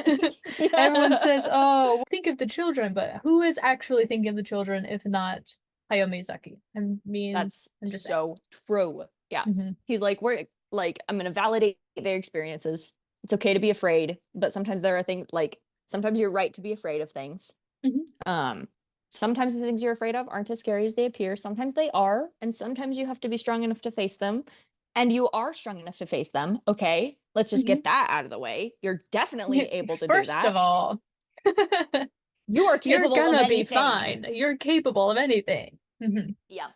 Everyone says, Yeah. "Oh, think of the children," but who is actually thinking of the children if not Hayao Miyazaki? I mean, That's I'm just saying. so true. Yeah. Hmm. He's like, we're like, I'm gonna validate their experiences. It's okay to be afraid, but sometimes there are things like sometimes you're right to be afraid of things. Hmm. Um, sometimes the things you're afraid of aren't as scary as they appear. Sometimes they are, and sometimes you have to be strong enough to face them. And you are strong enough to face them. Okay, let's just Hmm. get that out of the way. You're definitely able to do First of that. all, You are you're capable of gonna be anything. fine. You're capable of anything. Hmm. Yeah.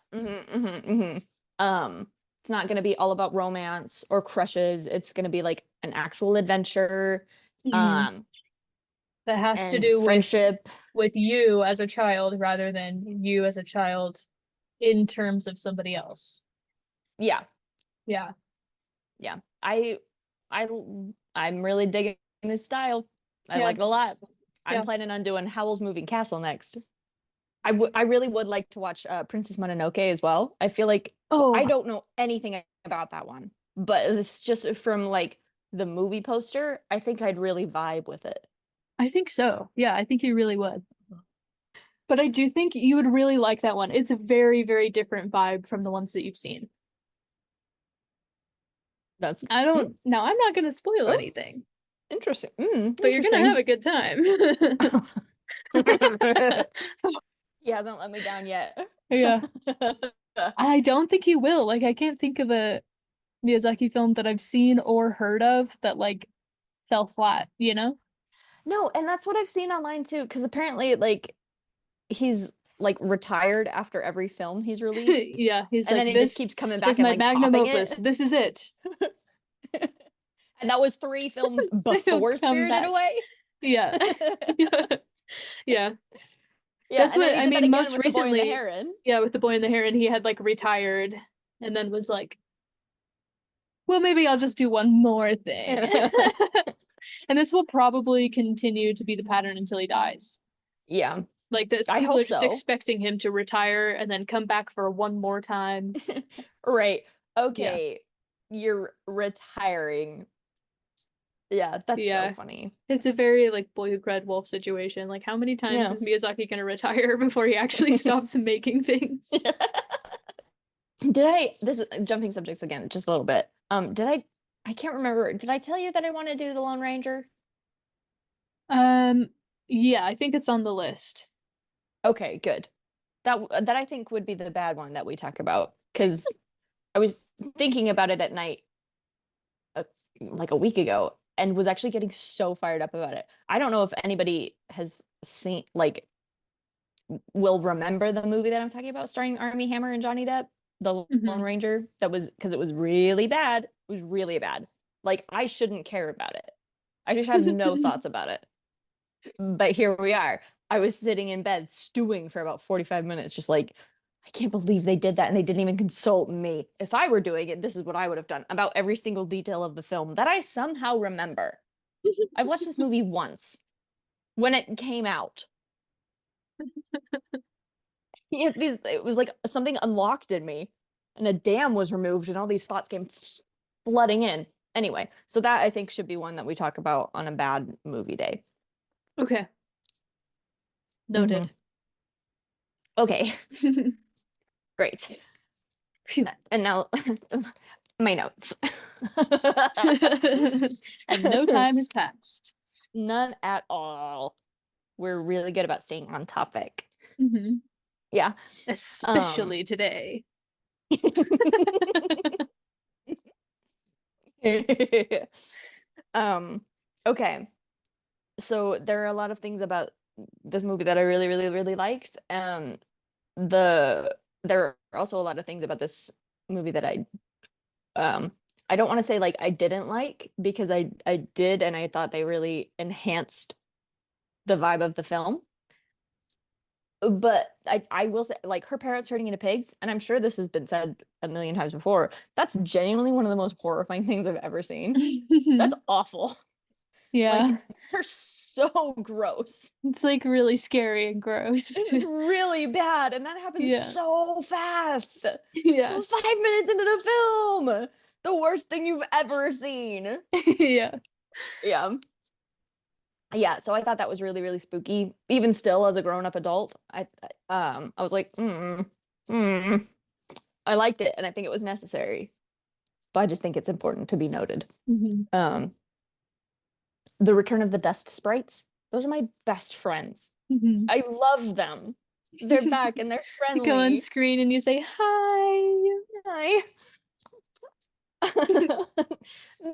It's not going to be all about romance or crushes. It's going to be like an actual adventure, Hmm. um, That has to and do friendship. with you as a child rather than you as a child in terms of somebody else. Yeah. Yeah. Yeah. I, I'm really digging his style. I Yeah. like it a lot. I'm Yeah. planning on doing Howl's Moving Castle next. I really would like to watch Princess Mononoke as well. I feel like I Oh, don't know anything about that one, but it's just from like the movie poster. I think I'd really vibe with it. I think so. Yeah, I think you really would. But I do think you would really like that one. It's a very, very different vibe from the ones that you've seen. That's I don't, now I'm not going to spoil oh, anything, interesting. but you're going to have Interesting. a good time. He hasn't let me down yet. Yeah. I don't think he will. Like, I can't think of a Miyazaki film that I've seen or heard of that, like, fell flat, you know? No, and that's what I've seen online too, because apparently, like, he's like retired after every film he's released, Yeah, he's and like, then he just keeps coming this back and my like magnum topping opus. it. This is it. And that was 3 films He'll before come Spirited back. Away. Yeah. Yeah. Yeah. Yeah, That's and then what he I did that mean, again most with The Boy and the recently, Heron. yeah, with The Boy and the Heron, he had like retired and then was like, well, maybe I'll just do one more thing. And this will probably continue to be the pattern until he dies. Yeah, Like this, I people are hope just so. expecting him to retire and then come back for one more time. Right. Yeah. Okay, you're retiring. Yeah, that's so Yeah. funny. It's a very like Boy Who Cried Wolf situation. Like how many times Yeah. is Miyazaki gonna retire before he actually stops making things? Did I this is jumping subjects again just a little bit. I can't remember. Did I tell you that I want to do the Lone Ranger? Um, yeah, I think it's on the list. Okay, good. That I think would be the bad one that we talk about because I was thinking about it at night uh, like a week ago and was actually getting so fired up about it. I don't know if anybody has seen like will remember the movie that I'm talking about starring Armie Hammer and Johnny Depp, The Lone Hmm. Ranger. That was because it was really bad. It was really bad. Like I shouldn't care about it. I just have no thoughts about it. But here we are. I was sitting in bed stewing for about 45 minutes, just like, I can't believe they did that and they didn't even consult me. If I were doing it, this is what I would have done about every single detail of the film that I somehow remember. I watched this movie once when it came out. It was like something unlocked in me and a dam was removed and all these thoughts came flooding in. Anyway, so that I think should be one that we talk about on a bad movie day. Okay. Noted. Okay, great. Phew. And now my notes. And no time has passed. None at all. We're really good about staying on topic. Mhm. Yeah. Especially today. Okay. So there are a lot of things about this movie that I really, really, really liked. There are also a lot of things about this movie that I don't want to say like I didn't like, because I did, and I thought they really enhanced the vibe of the film. But I will say, like, her parents turning into pigs, and I'm sure this has been said a million times before, that's genuinely one of the most horrifying things I've ever seen. That's awful. Yeah. Like, they're so gross. It's like really scary and gross. It's really bad, and that happens Yeah. so fast. Yeah. 5 minutes into the film, the worst thing you've ever seen. Yeah. Yeah, so I thought that was really, really spooky. Even still, as a grown-up adult, I was like, I liked it, and I think it was necessary. But I just think it's important to be noted. Mhm. The Return of the Dust Sprites, those are my best friends. Mhm. I love them. They're back and they're You go on friendly. screen and you say hi. Hi.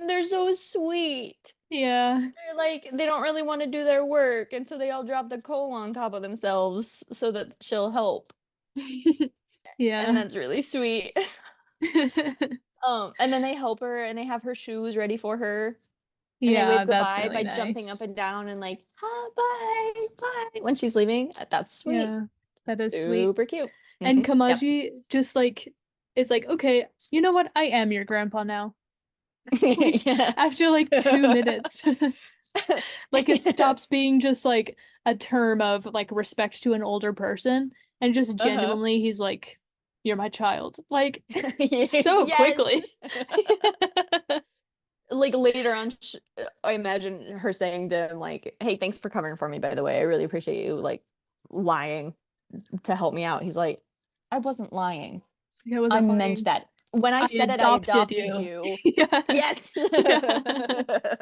They're so sweet. Yeah. They're like, they don't really want to do their work, and so they all drop the coal on top of themselves so that she'll help. And Yeah. that's really sweet. And then they help her, and they have her shoes ready for her. And they Yeah, wave that's goodbye really by jumping up nice. and down and like, bye, bye, when she's leaving. That's sweet. Yeah, that is sweet. Super cute. And Yep. Kamaji just like is like, okay, you know what? I am your grandpa now. Yeah. After like 2 minutes. Like it stops being just like a term of like respect to an older person, and just genuinely he's like, you're my child. Like so Yes. quickly. Like later on, I imagine her saying to him, like, hey, thanks for covering for me, by the way. I really appreciate you, like, lying to help me out. He's like, I wasn't lying. I I wasn't lying. meant that. When I said it, I adopted you. Yeah. Yes. Yeah.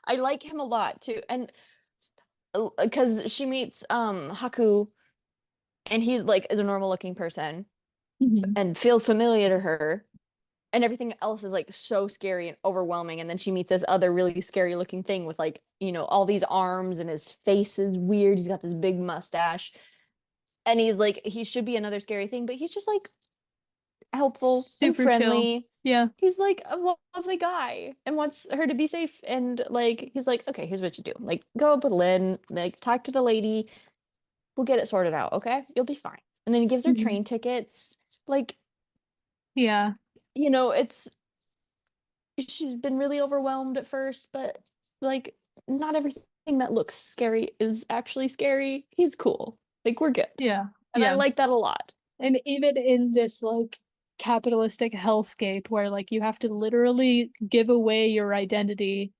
I like him a lot too. And because she meets Haku, and he like is a normal looking person Mhm. and feels familiar to her, and everything else is like so scary and overwhelming, and then she meets this other really scary looking thing with like, all these arms, and his face is weird, he's got this big mustache, and he's like, he should be another scary thing, but he's just like helpful and Super chill. friendly. Yeah. He's like a lovely guy and wants her to be safe, and like he's like, okay, here's what you do, like, go up with Lynn, like, talk to the lady, we'll get it sorted out, okay, you'll be fine. And then he gives her Mhm. train tickets, like, Yeah. it's she's been really overwhelmed at first, but like, not everything that looks scary is actually scary. He's cool, like, we're good. Yeah. And I Yeah. like that a lot. And even in this like capitalistic hellscape where like you have to literally give away your identity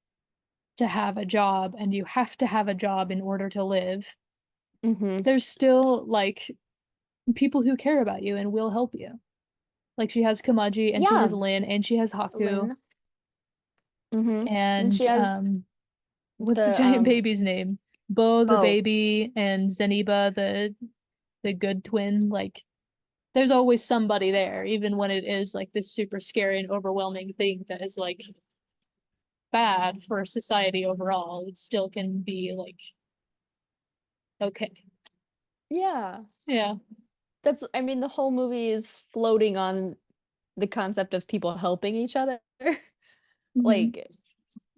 to have a job, and you have to have a job in order to live, there's still like people who care about you and will help you. Like she has Kamaji, and she Yeah, has Lin, and she has Haku, Lynn. And and she has what's the the giant baby's name? Bo the oh baby, and Zeniba the good twin. Like there's always somebody there, even when it is like this super scary and overwhelming thing that is like bad for society overall. It still can be like okay. yeah, Yeah. that's, I mean, the whole movie is floating on the concept of people helping each other. Mhm. Like,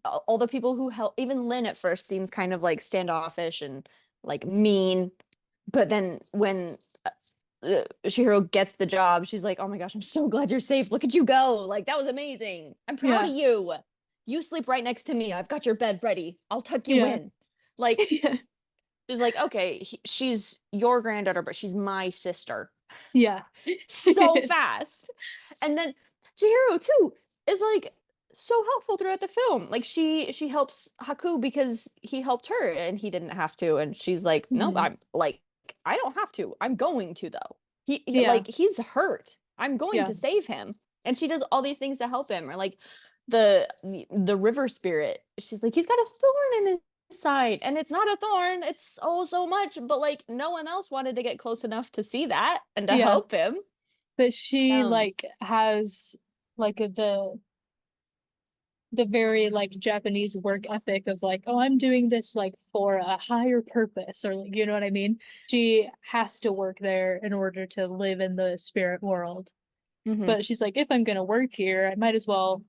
all the people who help, even Lynn at first seems kind of like standoffish and like mean, but then when Chihiro gets the job, she's like, oh my gosh, I'm so glad you're safe, look at you go, like, that was amazing, I'm proud Yeah. of you, you sleep right next to me, I've got your bed ready, I'll tuck you Yeah. in, like, Yeah. she's like, okay, she's your granddaughter, but she's my sister. Yeah. So fast. And then Chihiro too is like, so helpful throughout the film. Like she helps Haku because he helped her and he didn't have to. And she's like, no, Mhm. I'm like, I don't have to. I'm going to though. Yeah. Like he's hurt. I'm going Yeah. to save him. And she does all these things to help him. Or like the river spirit. She's like, he's got a thorn in his side. And it's not a thorn. It's so much. But like no one else wanted to get close enough to see that and to Yeah. help him. But she Um like has like the very like Japanese work ethic of like, oh, I'm doing this like for a higher purpose, or like, you know what I mean? She has to work there in order to live in the spirit world. mhm. But she's like, if I'm gonna work here, I might as well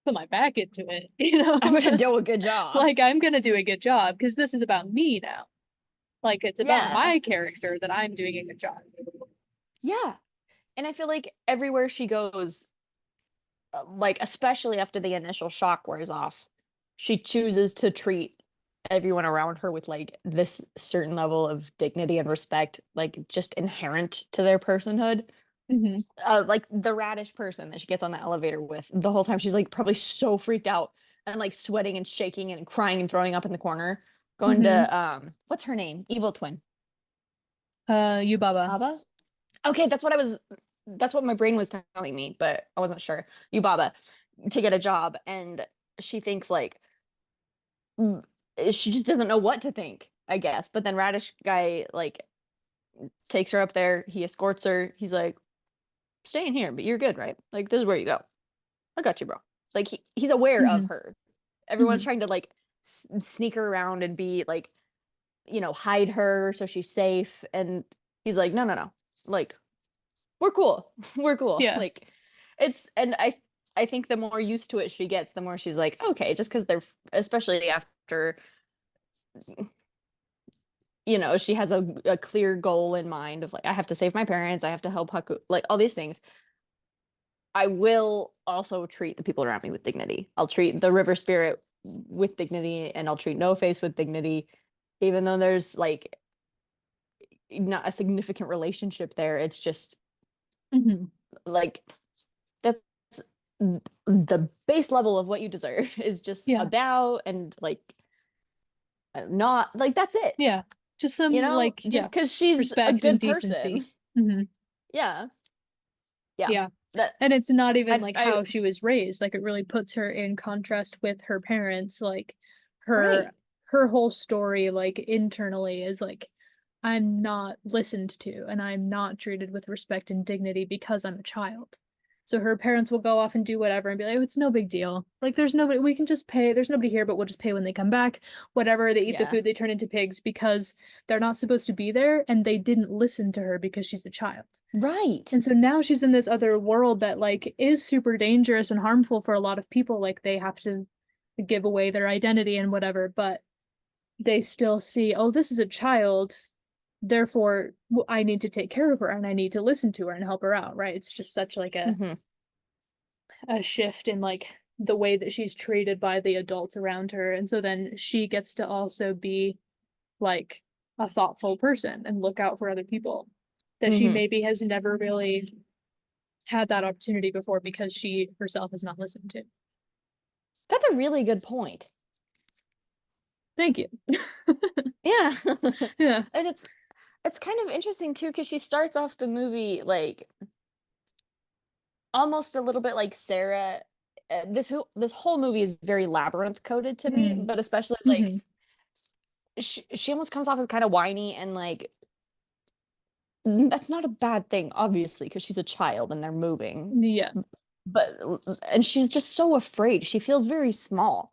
put my back into it, you know? I'm gonna do a good job. Like I'm gonna do a good job because this is about me now. Like it's about Yeah. my character that I'm doing a good job. Yeah. And I feel like everywhere she goes, like especially after the initial shock wears off, she chooses to treat everyone around her with like this certain level of dignity and respect, like just inherent to their personhood. Mm-hmm. Like the radish person that she gets on the elevator with the whole time, she's like probably so freaked out and like sweating and shaking and crying and throwing up in the corner, going Mm-hmm. to what's her name? Evil twin. Yubaba. Baba? Okay, that's what my brain was telling me, but I wasn't sure. Yubaba to get a job, and she thinks like she just doesn't know what to think, I guess. But then Radish guy like takes her up there, he escorts her, he's like, stay in here, but you're good, right? Like this is where you go. I got you, bro. Like he's aware of Mm-hmm. her. Everyone's Mm-hmm. trying to like sneak her around and be like, hide her so she's safe, and he's like, no, like we're cool. We're cool. Yeah. Like and I think the more used to it she gets, the more she's like, okay, just because they're especially after she has a clear goal in mind of like, I have to save my parents, I have to help Haku, like all these things. I will also treat the people around me with dignity. I'll treat the river spirit with dignity, and I'll treat No Face with dignity, even though there's like not a significant relationship there. It's just Mm-hmm. like that's the base level of what you deserve is just a Yeah. bow and like not like that's it. Yeah. Just some like, yeah, Just because she's a respect and good person. decency. Mm-hmm. Yeah. Yeah. Yeah. That And it's not even like I how she was raised. Like it really puts her in contrast with her parents. Like right. her whole story, like internally, is like, I'm not listened to and I'm not treated with respect and dignity because I'm a child. So her parents will go off and do whatever and be like, oh, it's no big deal. Like there's nobody, we can just pay. There's nobody here, but we'll just pay when they come back. Whatever, they eat the Yeah. food, they turn into pigs because they're not supposed to be there and they didn't listen to her because she's a child. Right. And so now she's in this other world that like is super dangerous and harmful for a lot of people. Like they have to give away their identity and whatever, but they still see, oh, this is a child, therefore I need to take care of her and I need to listen to her and help her out, right? It's just such like Mm-hmm. a shift in like the way that she's treated by the adults around her. And so then she gets to also be like a thoughtful person and look out for other people that she Mm-hmm. maybe has never really had that opportunity before because she herself has not listened to. That's a really good point. Thank you. Yeah. Yeah. And it's kind of interesting too, because she starts off the movie like almost a little bit like Sarah. This whole movie is very labyrinth coded to me, Mm. but especially like Hmm. she almost comes off as kind of whiny and like that's not a bad thing, obviously, because she's a child and they're moving. Yeah. But and she's just so afraid. She feels very small.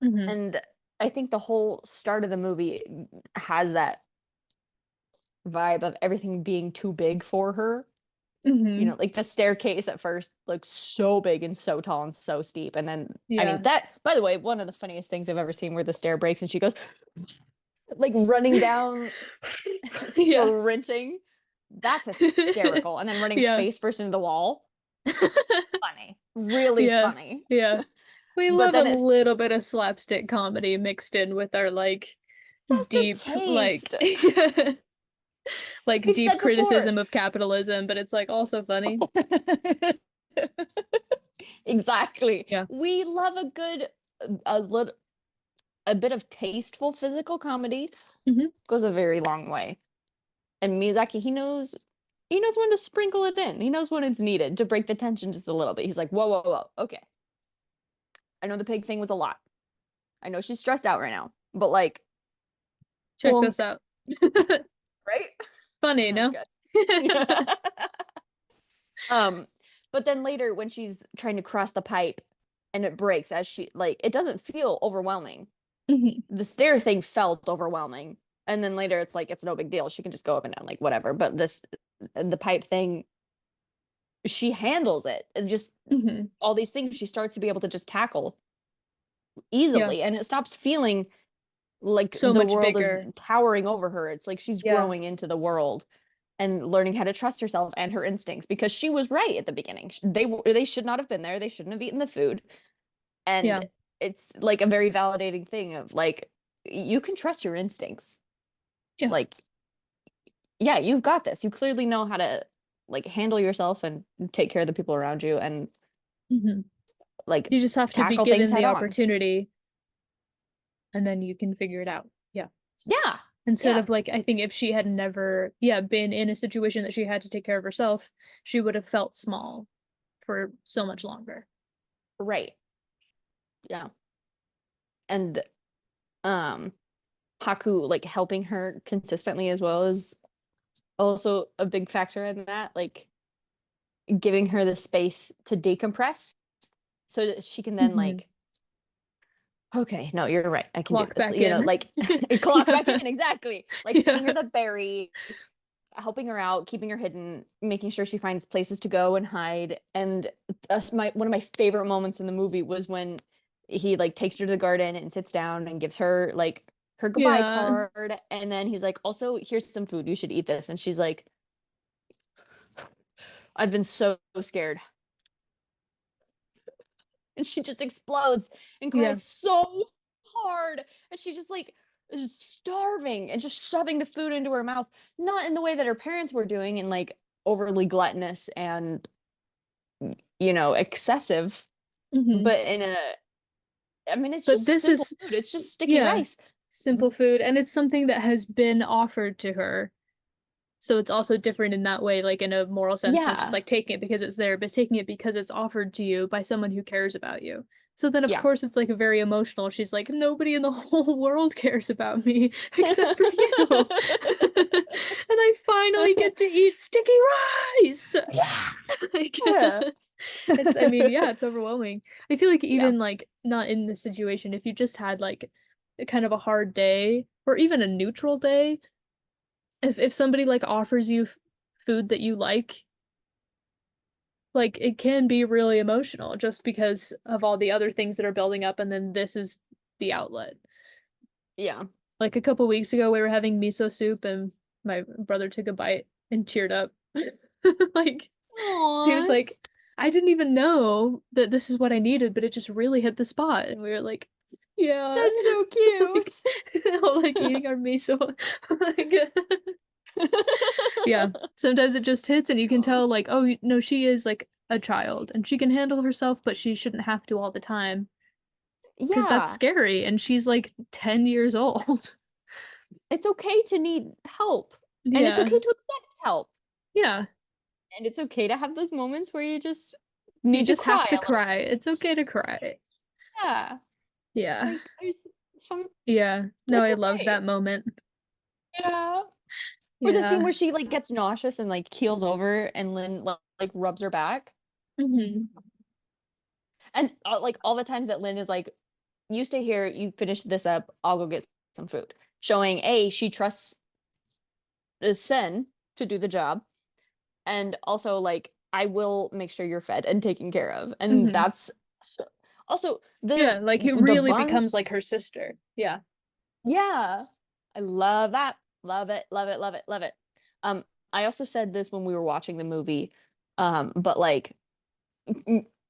Hmm. And I think the whole start of the movie has that vibe of everything being too big for her. Hmm. Like the staircase at first looks so big and so tall and so steep. And then, I Yeah. mean, that, by the way, one of the funniest things I've ever seen where the stair breaks and she goes like running down, Yeah. sprinting. That's hysterical. And then running Yeah. face first into the wall. Funny. Really Yeah. funny. Yeah. We But love a then it little bit of slapstick comedy mixed in with our like just a deep like taste. like We've deep said before. criticism of capitalism, but it's like also funny. Exactly. Yeah. We love a bit of tasteful physical comedy. Goes a very long way. And Miyazaki, he knows when to sprinkle it in. He knows when it's needed to break the tension just a little bit. He's like, whoa, whoa, whoa. Okay. I know the pig thing was a lot. I know she's stressed out right now, but like, Check bonk, this out. right? Funny, That's no? good. But then later when she's trying to cross the pipe and it breaks as she like, it doesn't feel overwhelming. The stair thing felt overwhelming. And then later it's like, it's no big deal. She can just go up and down, like whatever. But the pipe thing, she handles it. And just all these things she starts to be able to just tackle easily. And it stops feeling like So the much world bigger. is towering over her. It's like she's growing into the world and learning how to trust herself and her instincts, because she was right at the beginning. They should not have been there. They shouldn't have eaten the food. And it's like a very validating thing of like, you can trust your instincts. Yeah. Like, yeah, you've got this. You clearly know how to like handle yourself and take care of the people around you, and like you just have to be tackle things given the head on. opportunity, and then you can figure it out. Yeah. Instead of like, I think if she had never been in a situation that she had to take care of herself, she would have felt small for so much longer. Right. Yeah. And Haku like helping her consistently as well is also a big factor in that, like giving her the space to decompress so that she can then like, okay, no, you're right, I can Clock do this, back you know, in. like clock back in, exactly, like feeding her the berry, helping her out, keeping her hidden, making sure she finds places to go and hide. And one of my favorite moments in the movie was when he like takes her to the garden and sits down and gives her like her goodbye card, and then he's like, also here's some food, you should eat this, and she's like, I've been so scared, and she just explodes and cries so hard, and she just like is starving and just shoving the food into her mouth, not in the way that her parents were doing and like overly gluttonous and, you know, excessive, but in a, I mean, it's just simple food. It's just sticky rice. Simple food, and it's something that has been offered to her. So it's also different in that way, like in a moral sense, not just like taking it because it's there, but taking it because it's offered to you by someone who cares about you. So then, of course, it's like very emotional. She's like, nobody in the whole world cares about me except for you. And I finally get to eat sticky rice. It's, I mean, it's overwhelming. I feel like even like not in this situation, if you just had like kind of a hard day or even a neutral day, if somebody like offers you food that you like it can be really emotional just because of all the other things that are building up, and then this is the outlet. Like a couple weeks ago we were having miso soup and my brother took a bite and teared up. Like, he was like, I didn't even know that this is what I needed, but it just really hit the spot, and we were like, that's so cute. like eating our miso. Like, sometimes it just hits and you can tell like, oh no, she is like a child and she can handle herself, but she shouldn't have to all the time, because that's scary, and she's like 10 years old. It's okay to need help, and it's okay to accept help, and it's okay to have those moments where you just need to cry have to cry. It's okay to cry. Like, there's some no, I love that moment. Or the scene where she like gets nauseous and like keels over and Lynn like rubs her back. And like all the times that Lynn is like, you stay here, you finish this up, I'll go get some food. Showing she trusts Sen to do the job. And also like, I will make sure you're fed and taken care of. And that's also like it really becomes like her sister. I love that. Love it, love it, love it, love it. I also said this when we were watching the movie, but like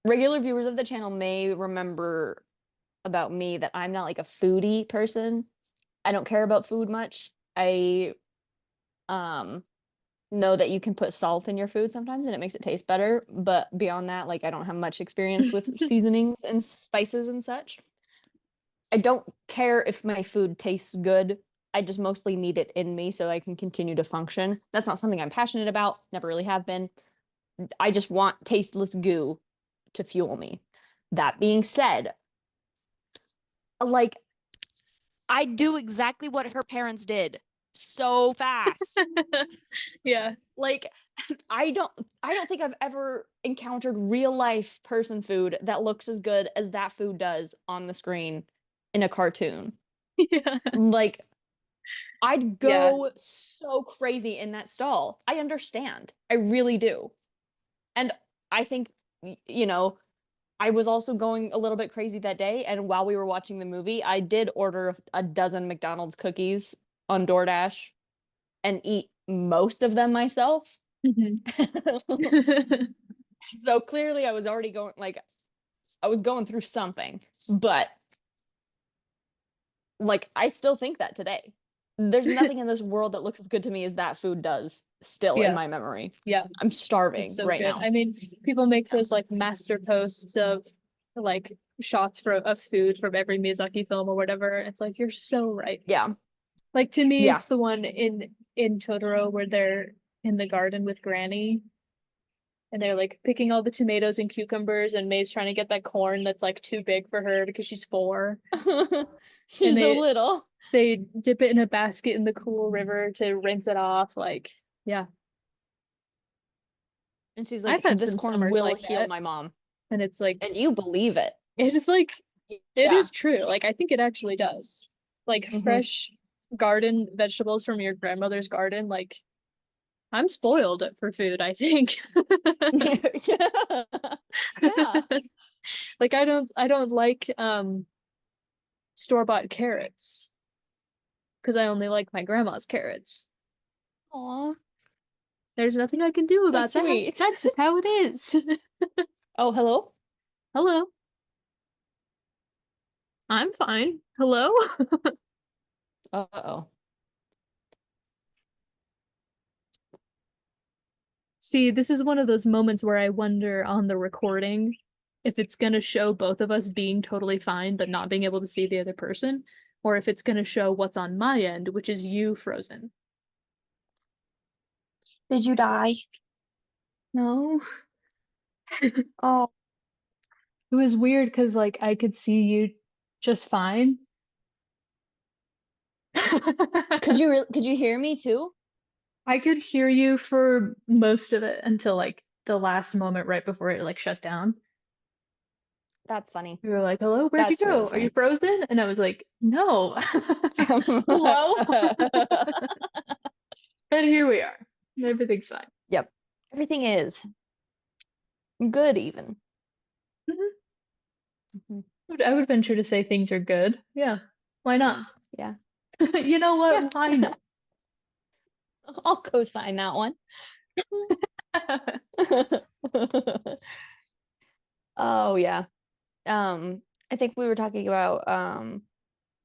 regular viewers of the channel may remember about me that I'm not like a foodie person. I don't care about food much. I know that you can put salt in your food sometimes and it makes it taste better. But beyond that, like I don't have much experience with seasonings and spices and such. I don't care if my food tastes good. I just mostly need it in me so I can continue to function. That's not something I'm passionate about, never really have been. I just want tasteless goo to fuel me. That being said, like I'd do exactly what her parents did so fast. Yeah. Like I don't think I've ever encountered real life person food that looks as good as that food does on the screen in a cartoon. Yeah. Like I'd Yeah. go so crazy in that stall. I understand. I really do. And I think you know, I was also going a little bit crazy that day, and while we were watching the movie, I did order a dozen McDonald's cookies on DoorDash and eat most of them myself. Mhm. So clearly I was already going like I was going through something, but like I still think that today. There's nothing in this world that looks as good to me as that food does still in Yeah. my memory. Yeah. I'm It's starving so right good. now. I mean, people make those like master posts of like shots of food from every Miyazaki film or whatever. It's like you're so right. Yeah. Like to me, Yeah. it's the one in Totoro where they're in the garden with Granny and they're like picking all the tomatoes and cucumbers and May's trying to get that corn that's like too big for her because she's 4. She's And a little. they dip it in a basket in the cool river to rinse it off. Like, yeah. And she's I've like, had this some corn summers will like heal that. my mom. And it's like And you believe it. it is like it Yeah. is true. Like I think it actually does. Like Mhm. fresh garden vegetables from your grandmother's garden, like I'm spoiled for food, I think. Yeah. Yeah. Like I don't like store-bought carrots because I only like my grandma's carrots. Aw, There's nothing I can do about that's that. sweet. That's just how it is. Oh, hello? Hello. I'm fine. Hello? Uh-oh. See, this is one of those moments where I wonder on the recording if it's going to show both of us being totally fine but not being able to see the other person, or if it's going to show what's on my end, which is you frozen. Did you die? No. Oh, It was weird because like I could see you just fine. could you hear me too? I could hear you for most of it until like the last moment right before it like shut down. That's funny. You were like, "Hello, where'd you That's really go? Are you funny. frozen?" And I was like, "No." Hello? And here we are. Everything's fine. Yep. Everything is good even. Mhm. Mhm. I would venture to say things are good. Yeah. Why not? Yeah. You know Yeah. what? Why not? I'll co-sign that one. Oh yeah. I think we were talking about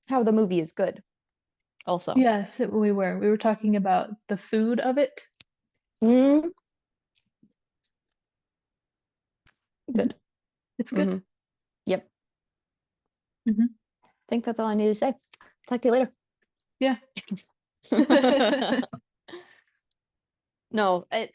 how the movie is good also. Yes, we were. We were talking about the food of it. Mm, good. It's good. Hmm. Yep. Mhm. I think that's all I need to say. Talk to you later. Yeah. No, I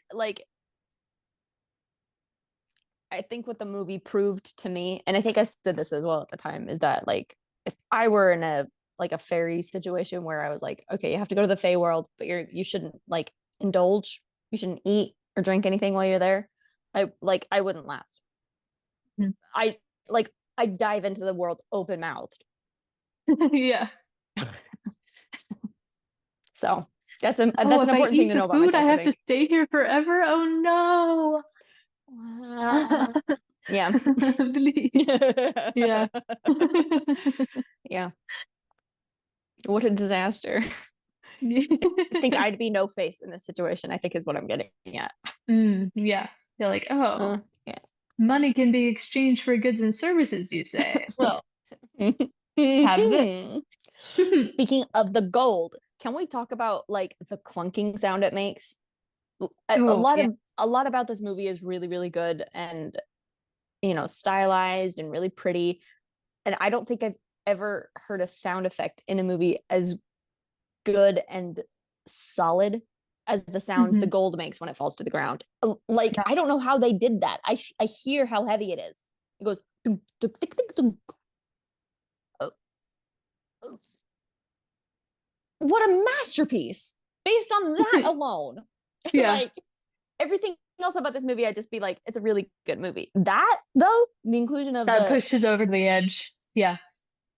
think what the movie proved to me, and I think I said this as well at the time, is that like if I were in a like a fairy situation where I was like, okay, you have to go to the Fey world, but you shouldn't like indulge, you shouldn't eat or drink anything while you're there. I wouldn't last. Mhm. I like I dive into the world open mouthed. Yeah. So that's Oh, an if I important thing eat to the know about food, I myself, I have to think. stay here forever. Oh no. Yeah. Please. Yeah. Yeah. What a disaster. I think I'd be no face in this situation, I think is what I'm getting at. Yeah. You're like, oh, Yeah. money can be exchanged for goods and services, you say. Well, have this. Speaking of the gold, can we talk about like the clunking sound it makes? A Oh, lot yeah. of a lot about this movie is really, really good and stylized and really pretty. And I don't think I've ever heard a sound effect in a movie as good and solid as the sound the Mhm. gold makes when it falls to the ground. Like, Yeah. I don't know how they did that. I hear how heavy it is. It goes dunk, dunk, dunk, dunk, dunk. Oh, oh. What a masterpiece based on that alone. Yeah. Like, everything else about this movie, I'd just be like, it's a really good movie. That though, the inclusion of That pushes over the edge. Yeah.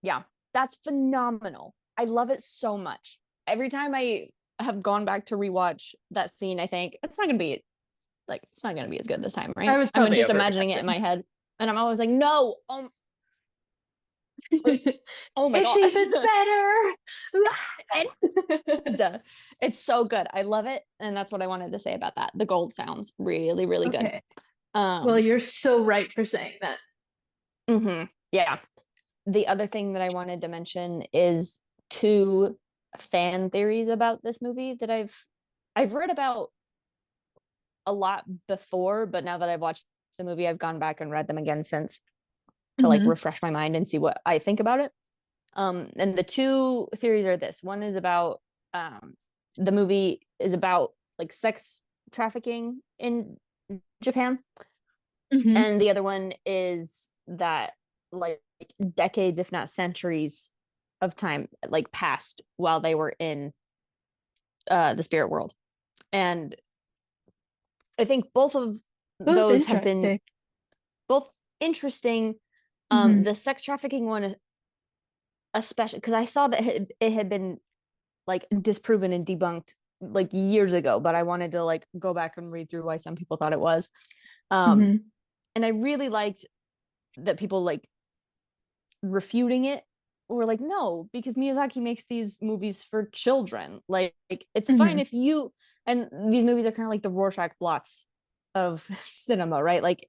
yeah, that's phenomenal. I love it so much. Every time I have gone back to rewatch that scene, I think it's not gonna be as good this time, I right? was I'm probably just imagining it in overreacting. my head, and I'm always like, no, oh my It's gosh, even it's so good. I love it, and that's what I wanted to say about that. The gold sounds really, really better. good. Okay. Well, Um, you're so right for saying that. yeah. The other thing that I wanted to mention is two fan theories about this movie that I've read about a lot before, but now that I've watched the movie, I've gone back and read them again since to like Mhm. refresh my mind and see what I think about it. And the two theories are this: one is about the movie is about like sex trafficking in Japan, Mhm. and the other one is that like decades, if not centuries, of time like passed while they were in the spirit world. And I think both of Both those have been interesting. both interesting. Mhm. The sex trafficking one, especially because I saw that it had been like disproven and debunked like years ago, but I wanted to like go back and read through why some people thought it was. Um, Mhm. and I really liked that people like refuting it were like, no, because Miyazaki makes these movies for children. Like it's fine Mhm. if you and these movies are kind of like the Rorschach blotts of cinema, right? Like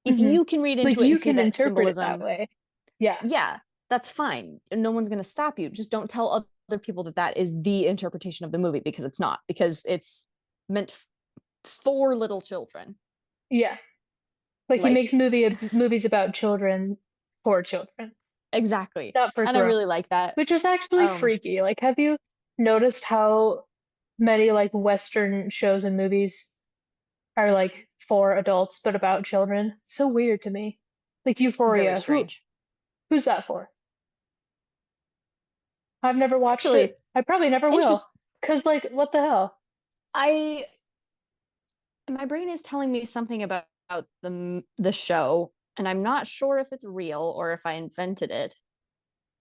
if Mhm. you can read Like into it you and see can that interpret it that symbolism, way. Yeah. yeah, that's fine. No one's going to stop you. Just don't tell other people that that is the interpretation of the movie, because it's not, because it's meant for little children. Yeah. Like he Like makes movies about children for children, exactly. not for And I grown, really like that. which is actually Um freaky. Like, have you noticed how many like Western shows and movies are like for adults but about children? So weird to me. Like very Euphoria, strange. who's that for? I've never watched it. Actually, I probably never will. interest 'Cause like, what the hell? I my brain is telling me something about the show, and I'm not sure if it's real or if I invented it.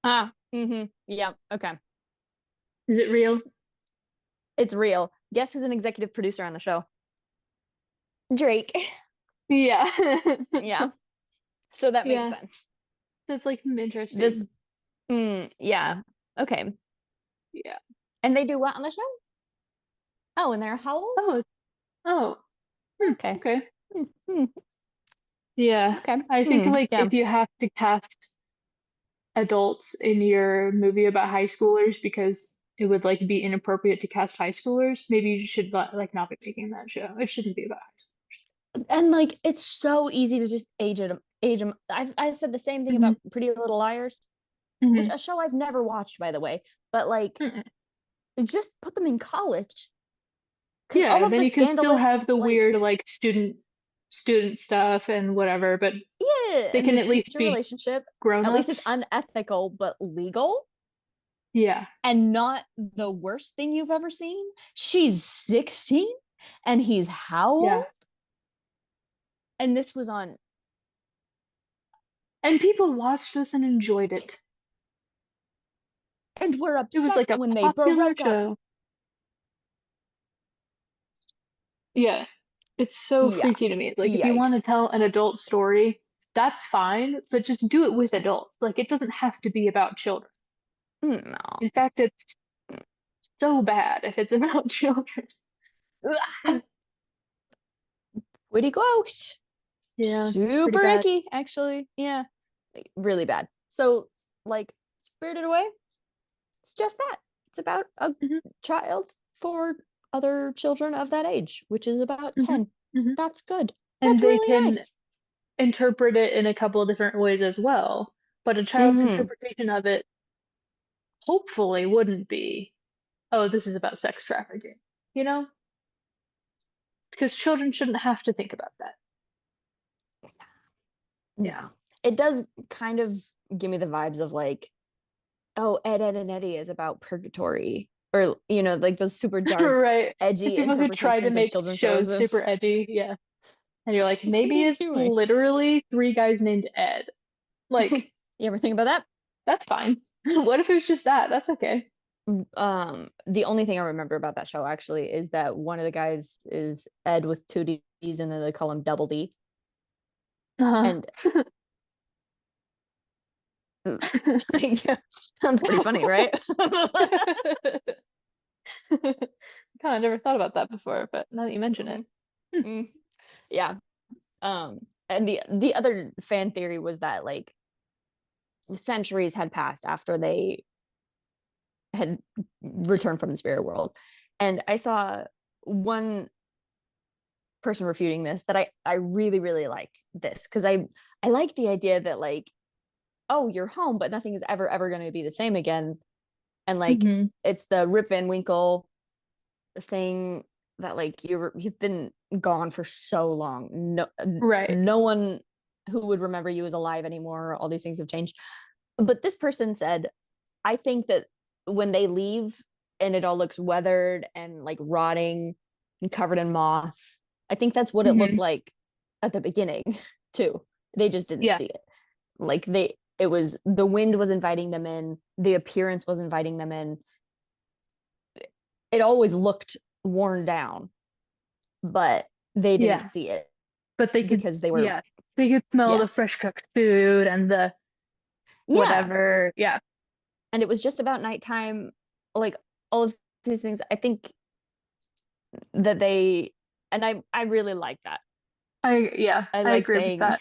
Yeah, okay. Is it real? It's real. Guess who's an executive producer on the show? Drake. Yeah. Yeah. So that makes Yeah. sense. That's like interesting. This yeah. Okay. Yeah. And they do what on the show? Oh, and they're how old? Oh, oh. Okay. Okay. Hmm, hmm, Yeah. okay. I think like Yeah. if you have to cast adults in your movie about high schoolers because it would like be inappropriate to cast high schoolers, maybe you should like not be making that show. It shouldn't be about high And like it's so easy to just age them. I said the same thing school. about Pretty Little Liars, Hmm. which a show I've never watched, by the way. But like Hmm. just put them in college, because all Yeah, of then the you can still scandalous have the like weird like student stuff and whatever, but yeah, they and can the at least teacher be relationship, at least it's grown-ups. unethical but legal Yeah. and not the worst thing you've ever seen. She's 16 and he's how Yeah. old? And this was on And people watched this and enjoyed it. and we're It was upset like a when they popular broke up. show. Yeah. It's so Yeah. freaky to me. Like if you want to Yikes. tell an adult story, that's fine, but just do it That's with fine. adults. Like it doesn't have to be about children. No. In fact, it's so bad if it's about children. Pretty gross. Yeah, it's pretty Super bad. icky, actually. Yeah. Like, really bad. So, like, Spirited Away, it's just that. It's about a Hmm. child for other children of that age, which is about Mhm. 10. Mhm. That's good. And That's they really can nice. interpret it in a couple of different ways as well. But a child's Hmm. interpretation of it hopefully wouldn't be, oh, this is about sex trafficking, you know? Because children shouldn't have to think about that. Yeah. It does kind of give me the vibes of like, oh, Ed, Ed, and Eddie is about purgatory, or like those super dark, Right. edgy People who try to interpretations of make children's shows shows super of edgy, yeah. And you're like, what are maybe you it's doing? literally three guys named Ed. Like, You ever think about that? that's fine. What if it was just that? That's okay. The only thing I remember about that show actually is that one of the guys is Ed with two D's, and then they call him Double D. Uh-huh. And yeah, sounds pretty funny, right? Kind of never thought about that before, but now that you mention it. Mm. Yeah. And the other fan theory was that like centuries had passed after they had returned from the spirit world. And I saw one person refuting this that I really, really liked this, because I like the idea that like, oh, you're home, but nothing is ever going to be the same again. And like Hmm. it's the Rip Van Winkle thing that like you've been gone for so long. Right. No one who would remember you is alive anymore. All these things have changed. But this person said, I think that when they leave and it all looks weathered and like rotting and covered in moss, I think that's what it looked Hmm. like at the beginning too. They just didn't Yeah. see it. Like it was, the wind was inviting them in, the appearance was inviting them in. It always looked worn down, but they didn't Yeah. see it But they could, because they were, yeah, they could smell yeah, the fresh cooked food and the yeah. whatever. Yeah. And it was just about nighttime, like all of these things. I think that and I really like that. Yeah, I I like agree with saying, that.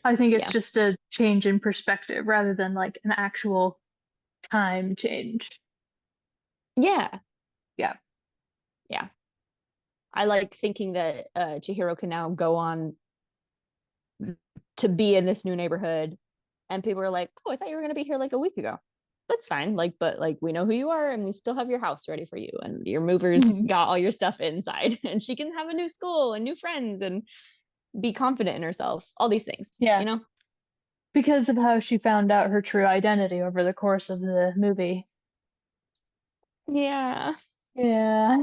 I think it's yeah, just a change in perspective rather than like an actual time change. yeah, Yeah. yeah. I like thinking that Chihiro can now go on to be in this new neighborhood, and people are like, "Oh, I thought you were going to be here like a week ago." That's fine. Like, but like we know who you are, and we still have your house ready for you, and your movers Hmm. got all your stuff inside, and she can have a new school and new friends and be confident in herself. All these things, Yeah. you know? Because of how she found out her true identity over the course of the movie. Yeah, Yeah.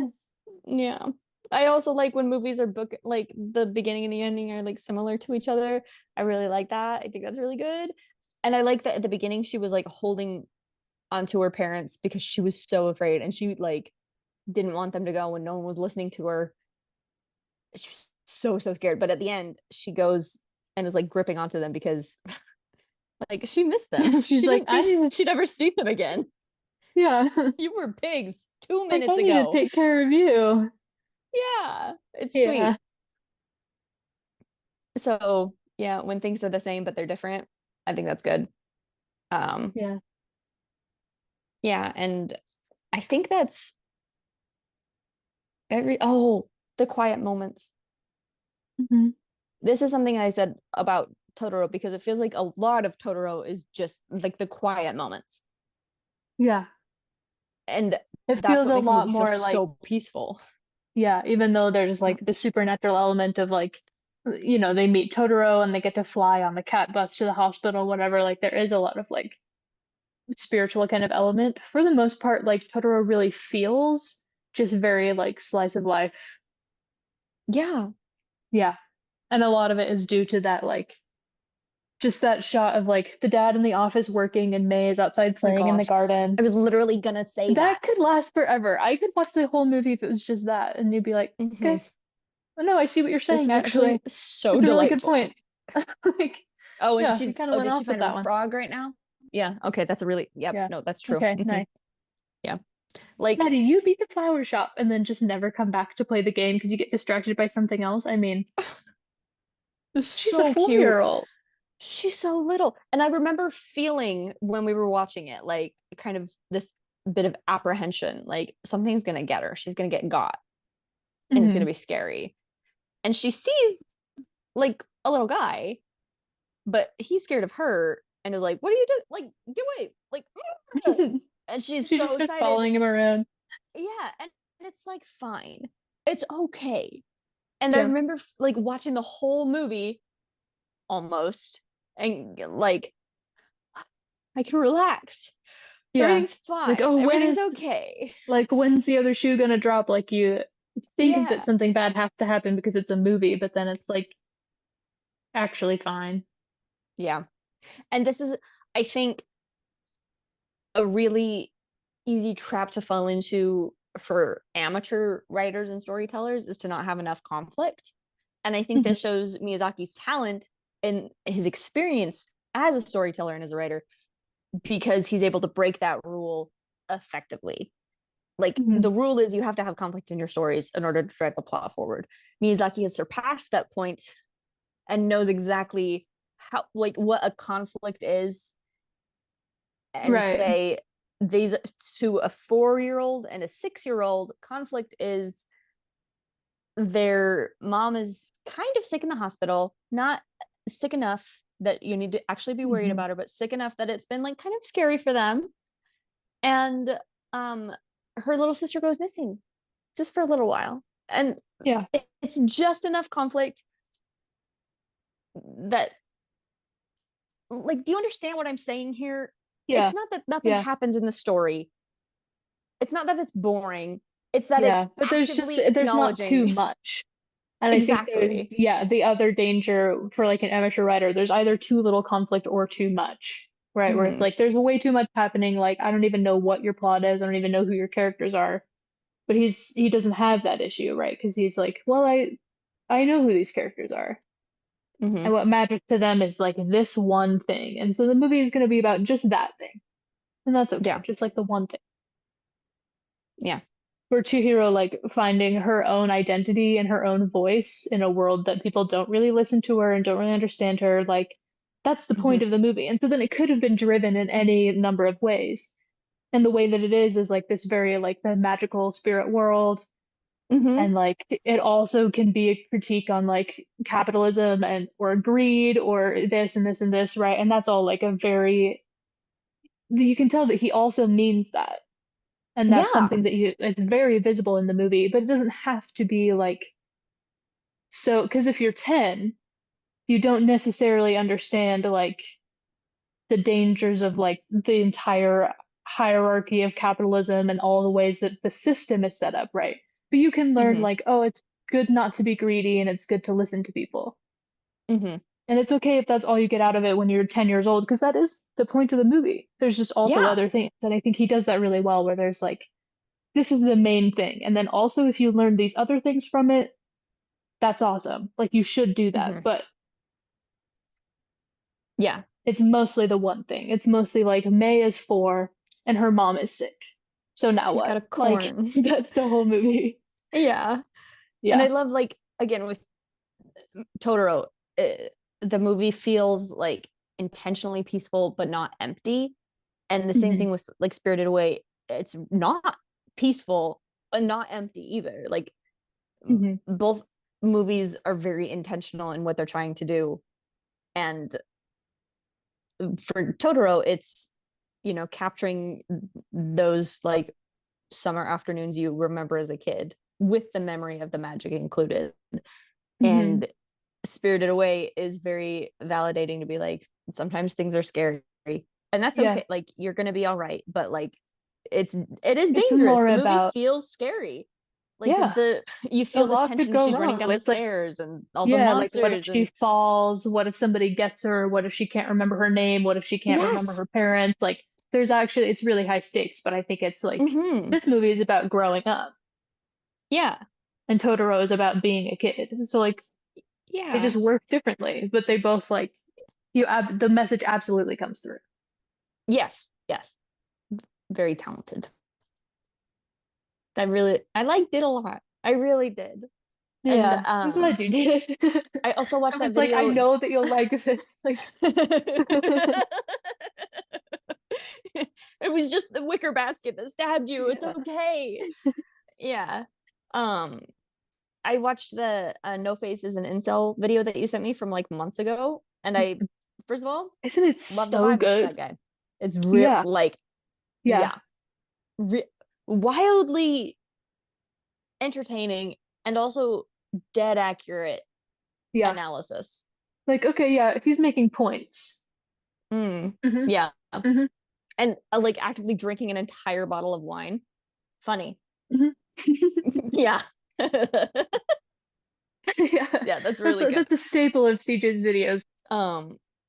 yeah. I also like when movies are book like the beginning and the ending are like similar to each other. I really like that. I think that's really good. And I like that at the beginning she was like holding onto her parents because she was so afraid, and she like didn't want them to go when no one was listening to her. She was so scared. But at the end, she goes and is like gripping onto them because like she missed them. She's like, I need to, She'd never seen them again. yeah. You were pigs 2 Like, I minutes need to ago. take care of you. Yeah, it's Yeah. sweet. So yeah, when things are the same but they're different, I think that's good. Um, Yeah. yeah, and I think that's the quiet moments. Hmm. This is something I said about Totoro because it feels like a lot of Totoro is just like the quiet moments. Yeah. And It that's feels what a makes the lot movie feel more like, so peaceful. yeah, even though there's like the supernatural element of like, they meet Totoro and they get to fly on the cat bus to the hospital, whatever. Like, there is a lot of like spiritual kind of element. For the most part, like Totoro really feels just very like slice of life. Yeah. Yeah. And a lot of it is due to that like just that shot of like the dad in the office working and May is outside Oh my playing in the gosh. garden. I was literally gonna say That that. could last forever. I could watch the whole movie if it was just that, and you'd be like, Mhm. okay, well, no, I see what you're This saying, is actually actually. so It's a really good delightful. point. Like, Oh, and yeah, we kind of oh, went did she off with find a that one. frog right now? Yeah. Okay. That's a really, yep. Yeah. No, that's true. Okay, nice. Yeah. Like, Maddie, you beat the flower shop and then just never come back to play the game because you get distracted by something else. I mean, it's she's a so cute. 4-year-old. She's so little. And I remember feeling when we were watching it, like kind of this bit of apprehension, like something's gonna get her, she's gonna get got, and it's gonna be scary. And she sees like a little guy, but he's scared of her and is like, what are you doing? Like, get away, like and she's She so just starts excited. following him around. Yeah, and it's like, fine, it's okay. And I Yeah. remember like watching the whole movie almost, and like, I can relax. Yeah. Everything's Like, fine. oh, Everything's okay. like, when's the other shoe gonna drop? Like, you think that Yeah. something bad has to happen because it's a movie, but then it's like actually fine. Yeah. And this is, I think, a really easy trap to fall into for amateur writers and storytellers, is to not have enough conflict. And I think Mhm. this shows Miyazaki's talent and his experience as a storyteller and as a writer, because he's able to break that rule effectively. Like, Mhm. the rule is you have to have conflict in your stories in order to drive the plot forward. Miyazaki has surpassed that point and knows exactly how, like, what a conflict is, and Right. say these, to a 4-year-old and a 6-year-old, conflict is their mom is kind of sick in the hospital, not sick enough that you need to actually be worried Mhm. about her, but sick enough that it's been like kind of scary for them. And um her little sister goes missing just for a little while, and Yeah. it's just enough conflict that, like, do you understand what I'm saying here? Yeah. It's not that nothing Yeah. happens in the story, it's not that it's boring, it's that it's Yeah. But actively there's not too acknowledging. much. And I think there's, Exactly. yeah, the other danger for like an amateur writer, there's either too little conflict or too much, right? Where it's Mm-hmm. like there's way too much happening. Like, I don't even know what your plot is. I don't even know who your characters are. But he doesn't have that issue, right? Because he's like, well, I know who these characters are. Mm-hmm. And what matters to them is like this one thing. And so the movie is going to be about just that thing. And that's okay. Yeah. Just like the one thing. Yeah. For Chihiro, like finding her own identity and her own voice in a world that people don't really listen to her and don't really understand her, like that's the Mm-hmm. point of the movie. And so then it could have been driven in any number of ways. And the way that it is like this very like the magical spirit world. Mm-hmm. And like it also can be a critique on like capitalism and or greed or this and this and this, right? And that's all like a very, you can tell that he also means that. And that's Yeah. something that is very visible in the movie, but it doesn't have to be like so, because if you're 10, you don't necessarily understand like the dangers of like the entire hierarchy of capitalism and all the ways that the system is set up, right? But you can learn Mm-hmm. like, oh, it's good not to be greedy and it's good to listen to people. Mm-hmm. And it's okay if that's all you get out of it when you're 10 years old, because that is the point of the movie. There's just also Yeah. other things. And I think he does that really well, where there's like, this is the main thing. And then also, if you learn these other things from it, that's awesome. Like, you should do that. Mm-hmm. But Yeah. it's mostly the one thing. It's mostly like May is 4 and her mom is sick. So now She's got what? a Like, corn. that's the whole movie. Yeah. And I Yeah. love, like, again, with Totoro, the movie feels like intentionally peaceful but not empty. And the same Hmm. thing with like Spirited Away. It's not peaceful but not empty either. Like, Hmm. both movies are very intentional in what they're trying to do. And for Totoro, it's, capturing those like summer afternoons you remember as a kid with the memory of the magic included. Hmm. And Spirited Away is very validating to be like, sometimes things are scary, and that's Yeah. okay. Like, you're gonna be all right, but like, it is It's dangerous. more The movie about, feels scary. Like, yeah, you a feel the lot could tension. go She's running wrong. down the It's like, stairs and all the yeah, like what if monsters, she and falls? What if somebody gets her? What if she can't remember her name? What if she can't remember yes. her parents? Like, there's actually, it's really high stakes, but I think it's like, Mm-hmm. this movie is about growing up, Yeah. and Totoro is about being a kid. So, like, they just Yeah. work differently, but they both, like, the message absolutely comes through. Yes. Yes. Very talented. I liked it a lot. I really did. And Yeah, I'm glad you did. I also I watched that was like, I video. know that you'll like this. Like, There's It was just the wicker basket that stabbed you. It's okay. Yeah. I watched the No Face is an Incel video that you sent me from like months ago, and I, first of all, Isn't it love the so vibe of good? that guy. It's real, Yeah. like, Yeah. wildly entertaining and also dead accurate Yeah. analysis. Like, okay, yeah, he's making points. Mm-hmm. Yeah. Mm-hmm. And like actively drinking an entire bottle of wine. Funny. Mm-hmm. Yeah. Yeah. Yeah, that's really good. That's a staple of CJ's videos.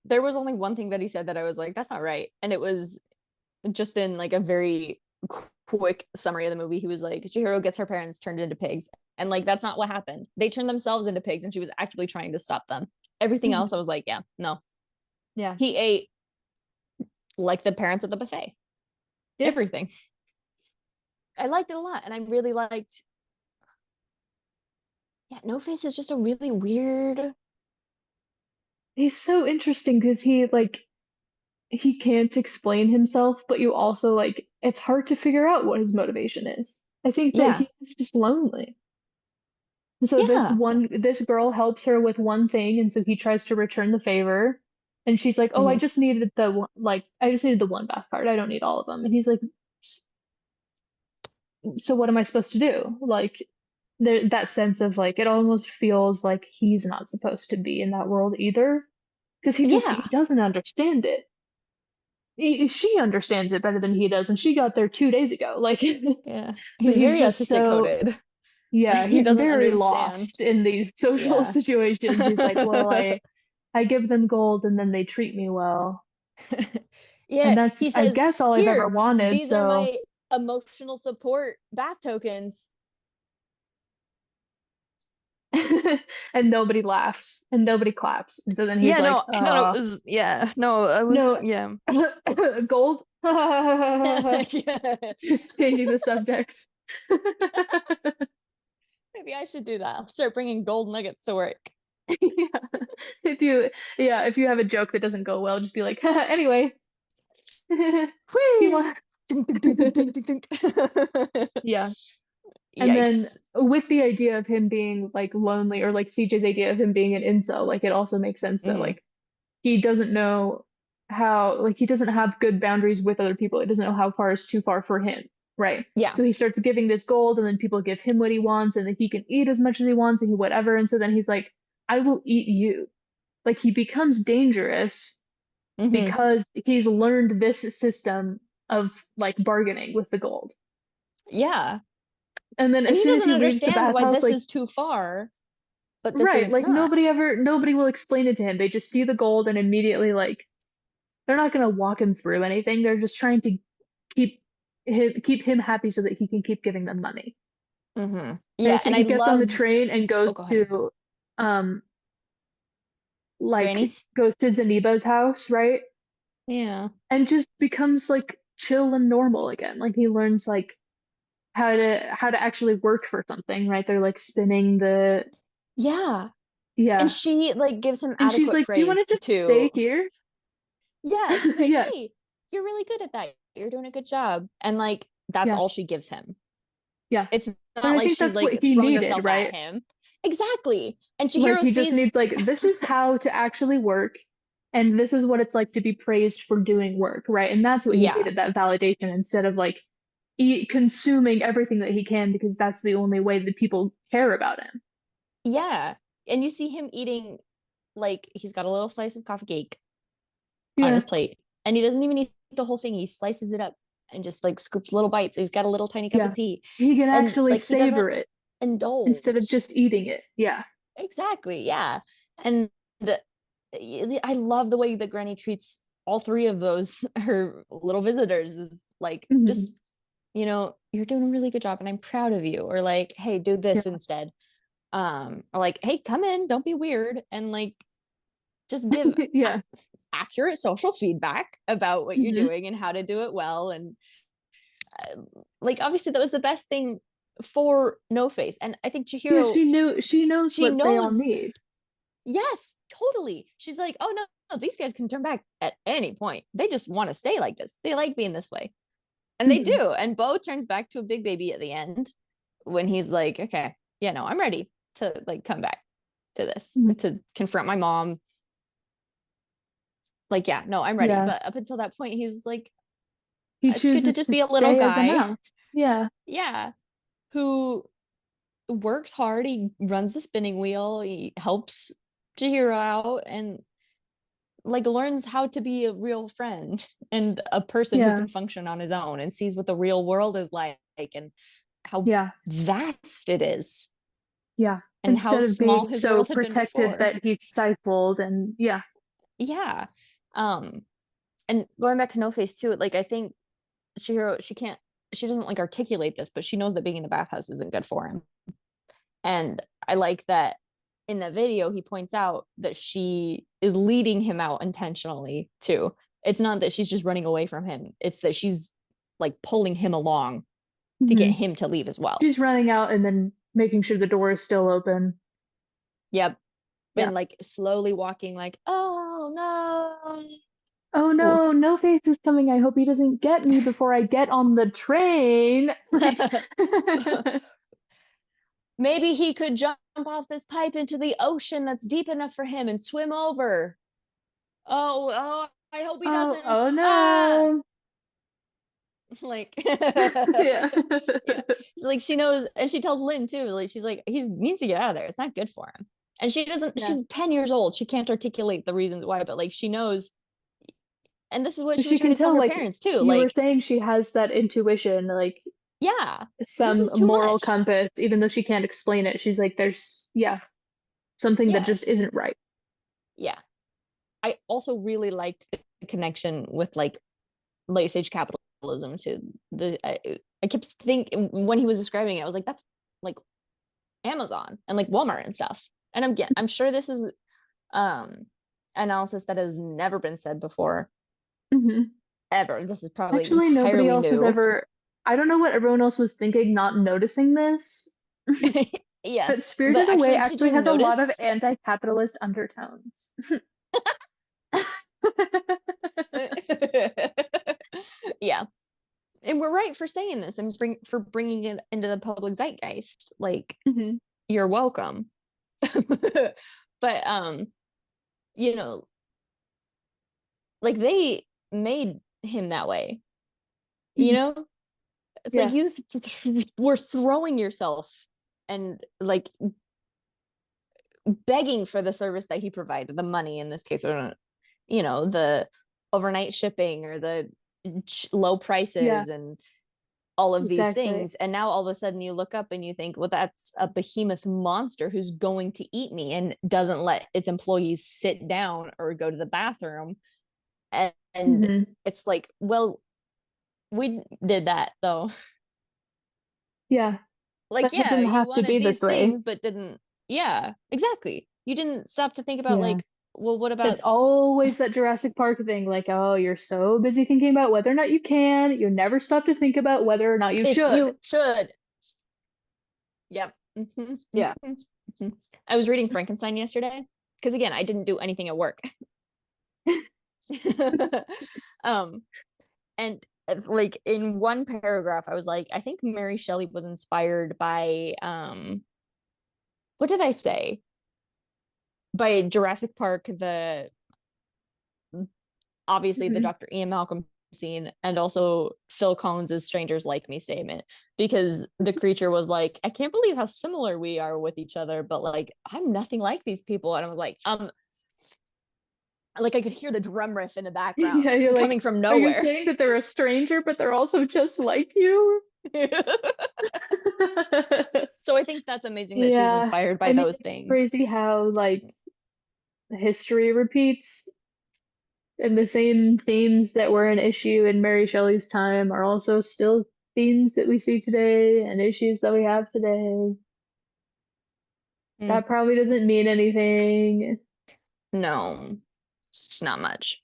There was only one thing that he said that I was like, that's not right. And it was just in like a very quick summary of the movie. He was like, Chihiro gets her parents turned into pigs. And like, that's not what happened. They turned themselves into pigs and she was actively trying to stop them. Everything else, I was like, yeah, no. Yeah. He ate like the parents at the buffet. Yeah. Everything. I liked it a lot. And I really liked, yeah, No Face is just a really weird. He's so interesting because he can't explain himself, but you also like it's hard to figure out what his motivation is. I think that Yeah. he's just lonely. And so Yeah. this girl helps her with one thing, and so he tries to return the favor. And she's like, "Oh, I just needed I just needed the one bath card. I don't need all of them." And he's like, "So what am I supposed to do?" Like that sense of like it almost feels like he's not supposed to be in that world either because he doesn't understand it. She understands it better than he does, and she got there 2 days ago. Like, yeah, but he's very autistic coded. Yeah, He he's doesn't very understand. lost in these social situations. He's like, well, I give them gold and then they treat me well. Yeah, and that's he says, I guess all I've ever wanted. These are my emotional support bath tokens. And nobody laughs and nobody claps. And so then he's like, I thought it was, I was, gold. Yeah. Just changing the subject. Maybe I should do that. I'll start bringing gold nuggets to work. If you have a joke that doesn't go well, just be like, anyway. Yeah. And then with the idea of him being like lonely, or like CJ's idea of him being an incel, like it also makes sense that like he doesn't know how, like he doesn't have good boundaries with other people. He doesn't know how far is too far for him, right? Yeah. So he starts giving this gold, and then people give him what he wants, and then he can eat as much as he wants, and whatever. And so then he's like, I will eat you. Like he becomes dangerous because he's learned this system of like bargaining with the gold. Yeah. And then as soon as he leaves the bathhouse, why this is too far. But this is like not. nobody will explain it to him. They just see the gold and immediately like they're not gonna walk him through anything. They're just trying to keep him happy so that he can keep giving them money. Yeah, so he gets on the train and goes to goes to Zaniba's house, right? Yeah. And just becomes like chill and normal again. Like he learns like how to actually work for something, right? They're like spinning the Yeah. Yeah. And she like gives him adequate she's like, praise. Do you want to just stay here? Yeah. She's like, hey, you're really good at that. You're doing a good job. And like that's all she gives him. Yeah. It's not like she's like throwing herself at him. Exactly. And Chihiro like he just needs like this is how to actually work, and this is what it's like to be praised for doing work, right? And that's what he needed, that validation, instead of like consuming everything that he can because that's the only way that people care about him. Yeah. And you see him eating, like he's got a little slice of coffee cake on his plate, and he doesn't even eat the whole thing. He slices it up and just like scoops little bites. He's got a little tiny cup of tea. He can actually savor it, indulge instead of just eating it. Yeah, exactly. Yeah. And I love the way that Granny treats all three of those her little visitors, is like just, you're doing a really good job and I'm proud of you, or like, hey, do this instead, or like, hey, come in, don't be weird, and like just give accurate social feedback about what you're doing and how to do it well. And like obviously that was the best thing for No Face, and I think Chihiro she knows what they all need. Yes, totally. She's like, oh no, these guys can turn back at any point. They just want to stay like this. They like being this way. And they do. And Bo turns back to a big baby at the end when he's like, okay, yeah, no, I'm ready to like come back to this, to confront my mom. Like, yeah, no, I'm ready. Yeah. But up until that point, he was like, He it's good to chooses just to be a little stay as a guy. mouse. Yeah. Yeah. Who works hard. He runs the spinning wheel. He helps Chihiro out and like learns how to be a real friend and a person who can function on his own and sees what the real world is like and how vast it is. Yeah. And Instead how of small being his so world had been protected before. that he's stifled and Yeah. And going back to No Face too, like I think Chihiro, she doesn't like articulate this, but she knows that being in the bathhouse isn't good for him. And I like that in the video, he points out that she is leading him out intentionally too. It's not that she's just running away from him. It's that she's like pulling him along to get him to leave as well. She's running out and then making sure the door is still open. Yep. And like slowly walking like, oh no. Oh no, No Face is coming. I hope he doesn't get me before I get on the train. Maybe he could jump off this pipe into the ocean that's deep enough for him and swim over. Oh, I hope he doesn't. Oh no. Like, Yeah. She's like, she knows, and she tells Lynn too, like, she's like, he needs to get out of there. It's not good for him. And she doesn't, she's 10 years old. She can't articulate the reasons why, but like, she knows. And this is what she was trying to tell her parents too. You were saying she has that intuition, like, some moral compass, even though she can't explain it. She's like, there's, something that just isn't right. Yeah. I also really liked the connection with like late stage capitalism to the, I kept thinking when he was describing it, I was like, that's like Amazon and like Walmart and stuff. And I'm sure this is analysis that has never been said before. Ever. This is probably actually nobody else new. has ever. I don't know what everyone else was thinking, not noticing this. Yeah, but Spirited Away actually has a lot of anti-capitalist undertones. Yeah, and we're right for saying this and for bringing it into the public zeitgeist. Like, you're welcome. But you know, like they made him that way, you know. It's like you were throwing yourself and like begging for the service that he provided, the money in this case, or you know, the overnight shipping or the low prices and all of these things. And now all of a sudden you look up and you think, well, that's a behemoth monster who's going to eat me and doesn't let its employees sit down or go to the bathroom. And it's like, well, we did that though. Yeah. Like, but it didn't have to be this way. Things, but didn't. Yeah, exactly. You didn't stop to think about like, well, what about? It's always that Jurassic Park thing, like, oh, you're so busy thinking about whether or not you can, you never stop to think about whether or not you should. You should. Yep. Yeah. I was reading Frankenstein yesterday because again, I didn't do anything at work. And like in one paragraph, I was like, I think Mary Shelley was inspired by what did I say? By Jurassic Park, the obviously the Dr. Ian Malcolm scene, and also Phil Collins's "Strangers Like Me" statement, because the creature was like, I can't believe how similar we are with each other, but like I'm nothing like these people. And I was like I could hear the drum riff in the background coming from nowhere. Are you saying that they're a stranger, but they're also just like you? So I think that's amazing that she was inspired by those things. Crazy how like history repeats, and the same themes that were an issue in Mary Shelley's time are also still themes that we see today and issues that we have today. That probably doesn't mean anything. No, not much.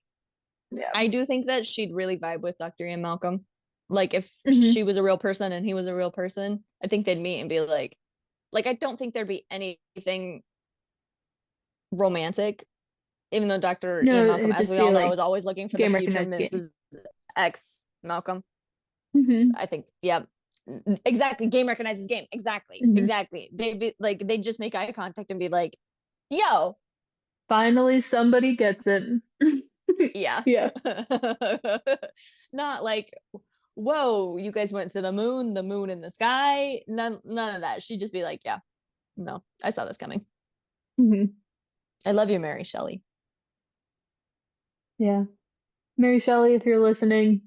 Yeah. I do think that she'd really vibe with Dr. Ian Malcolm. Like if she was a real person and he was a real person, I think they'd meet and be like I don't think there'd be anything romantic, even though Dr. Ian Malcolm, as we all know, is always looking for the future Mrs. X Malcolm. I think, yeah, exactly. Game recognizes game. Exactly. Mhm. Exactly. They just make eye contact and be like, yo, Finally, somebody gets it. yeah. Yeah. Not like, whoa, you guys went to the moon in the sky. None of that. She'd just be like, yeah, no, I saw this coming. Mhm. I love you, Mary Shelley. Yeah. Mary Shelley, if you're listening,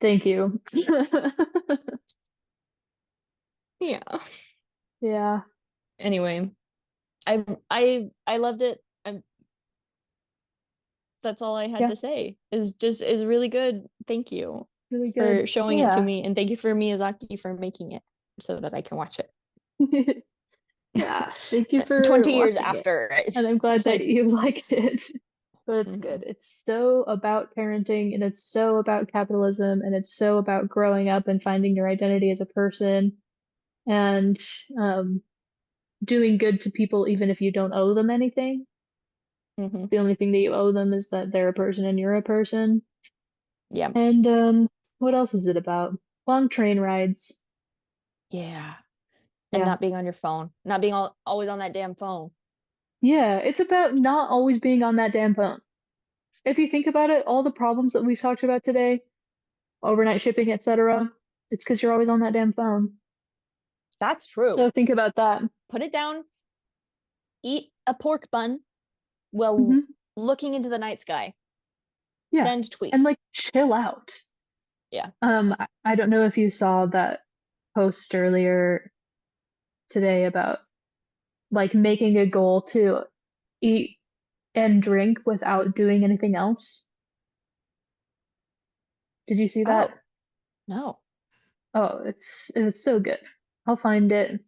thank you. Yeah. Yeah. Anyway, I loved it. That's all I had Yeah. to say. Is really good. Thank you Really good. for showing it to Yeah. me, and thank you for Miyazaki for making it so that I can watch it. Yeah. Thank you for 20 years watching it. after it. And I'm glad that Like, you liked it. But it's mhm, good. It's so about parenting and it's so about capitalism and it's so about growing up and finding your identity as a person and um, doing good to people even if you don't owe them anything. mhm. The only thing that you owe them is that they're a person and you're a person. Yeah. And what else is it about? Long train rides. Yeah. And Yeah. not being on your phone, not being always on that damn phone. Yeah, it's about not always being on that damn phone. If you think about it, all the problems that we've talked about today, overnight shipping, etc., it's because you're always on that damn phone. That's true. So think about that. Put it down, eat a pork bun while Hmm. looking into the night sky. Yeah. Send And tweet. like chill out. Yeah. I don't know if you saw that post earlier today about like making a goal to eat and drink without doing anything else. Did you see that? Oh, no. Oh, it's so good. I'll find it.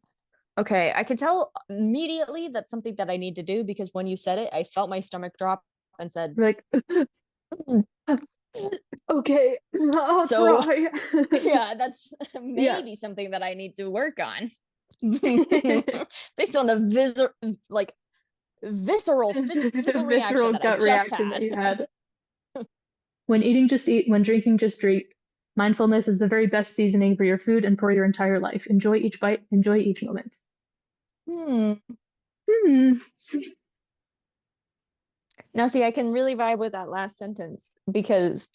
Okay, I can tell immediately that's something that I need to do because when you said it, I felt my stomach drop and said, Like, "Mm." okay, I'll So try. yeah, that's Yeah. maybe something that I need to work on. Based on the visceral physical The reaction visceral that I gut just reaction that had. you had. When eating, just eat. When drinking, just drink. Mindfulness is the very best seasoning for your food and for your entire life. Enjoy each bite, enjoy each moment. Hmm. Hmm. Now, see, I can really vibe with that last sentence because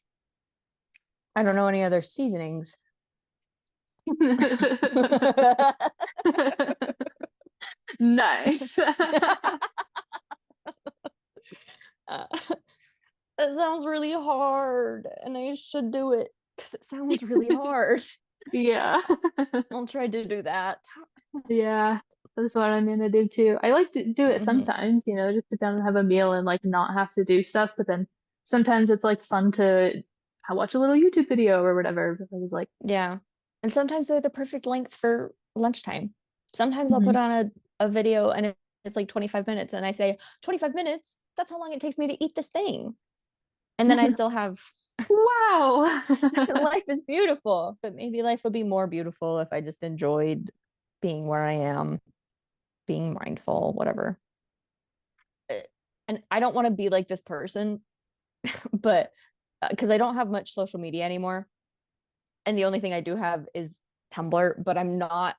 I don't know any other seasonings. Nice. Uh, that sounds really hard, and I should do it because it sounds really hard. Yeah. I'll try to do that. Yeah. That's what I'm gonna do too. I like to do it Mhm. sometimes, just sit down and have a meal and like not have to do stuff, but then sometimes it's like fun to watch a little YouTube video or whatever. I was like, Yeah. And sometimes they're the perfect length for lunchtime. Sometimes I'll put mhm. on a video and it's like 25 minutes and I say, 25 minutes? That's how long it takes me to eat this thing. And then I still have Wow. life is beautiful, but maybe life would be more beautiful if I just enjoyed being where I am, being mindful, whatever. And I don't want to be like this person, but because I don't have much social media anymore. And the only thing I do have is Tumblr, but I'm not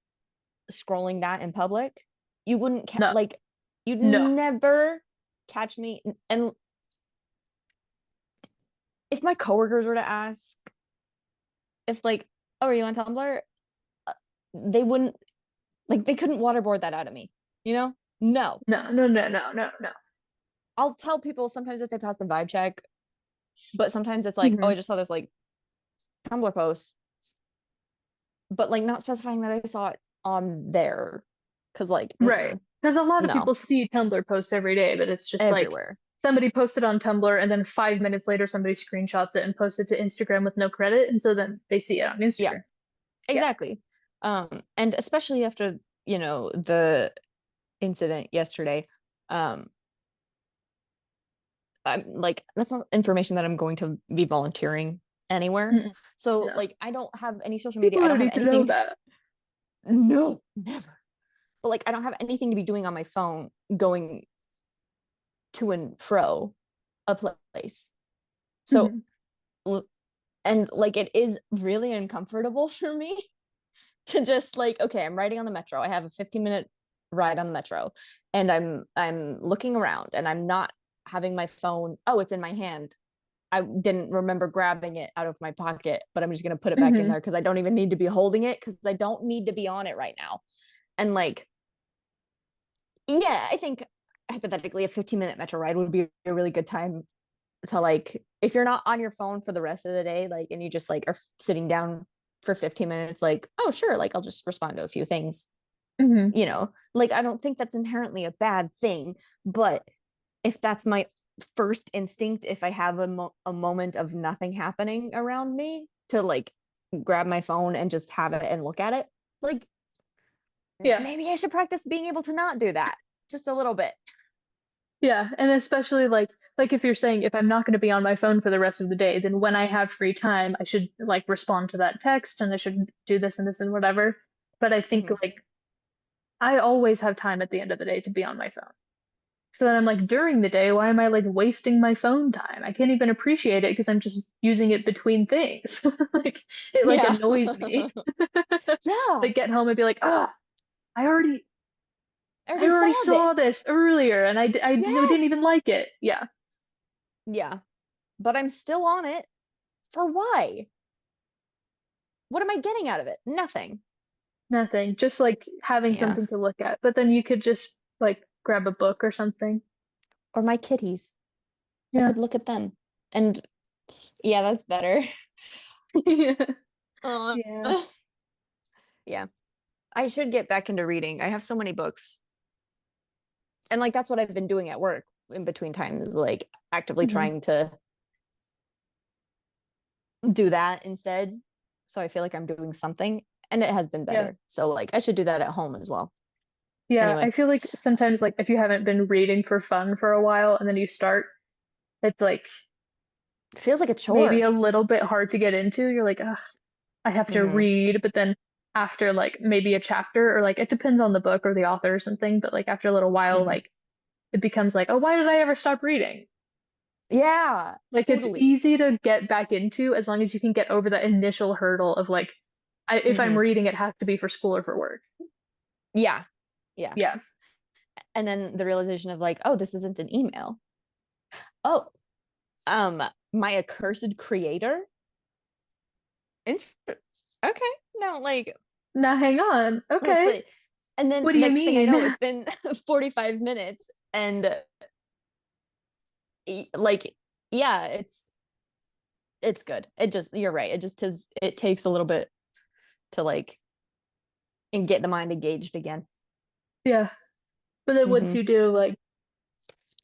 scrolling that in public. You wouldn't No, like you'd no. never catch me. And if my coworkers were to ask if like, oh, are you on Tumblr? Uh, they wouldn't they couldn't waterboard that out of me, you know? No. No, no, no, no, no, no. I'll tell people sometimes if they pass the vibe check, but sometimes it's like, oh, Hmm. I just saw this like Tumblr post, but like not specifying that I saw it on there. Cause like, Right. Because a lot of no, people see Tumblr posts every day, but it's just like everywhere. somebody posted on Tumblr and then 5 minutes later somebody screenshots it and posts it to Instagram with no credit, and so then they see it on Yeah, Instagram. Yeah. exactly. And especially after, the incident yesterday, um, I'm like, that's not information that I'm going to be volunteering anywhere. Mm-mm. So No. like I don't have any social media. People I don't don't have need to know anything. that. No, never. But like I don't have anything to be doing on my phone going to and fro a place. So Hmm. And like it is really uncomfortable for me to just like, okay, I'm riding on the metro. I have a 15-minute ride on the metro and I'm looking around and I'm not having my phone. Oh, it's in my hand. I didn't remember grabbing it out of my pocket, but I'm just going to put it back in Mm-hmm. there because I don't even need to be holding it because I don't need to be on it right now. And like, yeah, I think hypothetically a 15-minute metro ride would be a really good time to like, if you're not on your phone for the rest of the day, like, and you just like are sitting down for 15 minutes, like, oh, sure, like I'll just respond to a few things, Mm-hmm. like I don't think that's inherently a bad thing, but if that's my first instinct, if I have a moment of nothing happening around me, to like grab my phone and just have it and look at it, like Yeah. maybe I should practice being able to not do that just a little bit. Yeah, and especially like if you're saying if I'm not going to be on my phone for the rest of the day, then when I have free time, I should like respond to that text and I should do this and this and whatever. But I think Mm-hmm. like I always have time at the end of the day to be on my phone. So then I'm like during the day, why am I like wasting my phone time? I can't even appreciate it because I'm just using it between things. Like it like Yeah. annoys me. Yeah, Like get home and be like, "Ah, I already I I already saw already saw this. this earlier and I didn't even Yes. like it." Yeah. Yeah, but I'm still on it. For why? What am I getting out of it? Nothing. Nothing, just like having Yeah. something to look at. But then you could just like grab a book or something. Or my kitties. I Yeah. could look at them. And yeah, that's better. Yeah. Uh, Yeah. yeah. I should get back into reading. I have so many books. And like that's what I've been doing at work in between times, like actively Hmm. trying to do that instead. So I feel like I'm doing something and it has been Yeah. better. So like I should do that at home as well. Yeah. Anyway, I feel like sometimes like if you haven't been reading for fun for a while and then you start, it's like it feels like a maybe chore. a little bit hard to get into. You're like, ugh, I have to Mm-hmm. read, but then after like maybe a chapter or like it depends on the book or the author or something, but like after a little while, Mm-hmm. like it becomes like, oh, why did I ever stop reading? Yeah, Like it's totally. easy to get back into as long as you can get over the initial hurdle of like, if I'm Mm-hmm. reading, it has to be for school or for work. Yeah. Yeah. Yeah. And then the realization of like, oh, this isn't an email. Oh, um, my accursed creator. Okay. No, like Now hang on. let's Okay. say, and then What do you next thing I mean? know, it's been 45 minutes and like yeah, it's good. It just you're right. It just is it takes a little bit to like and get the mind engaged again. Yeah. But then once Mm-hmm. you do, like,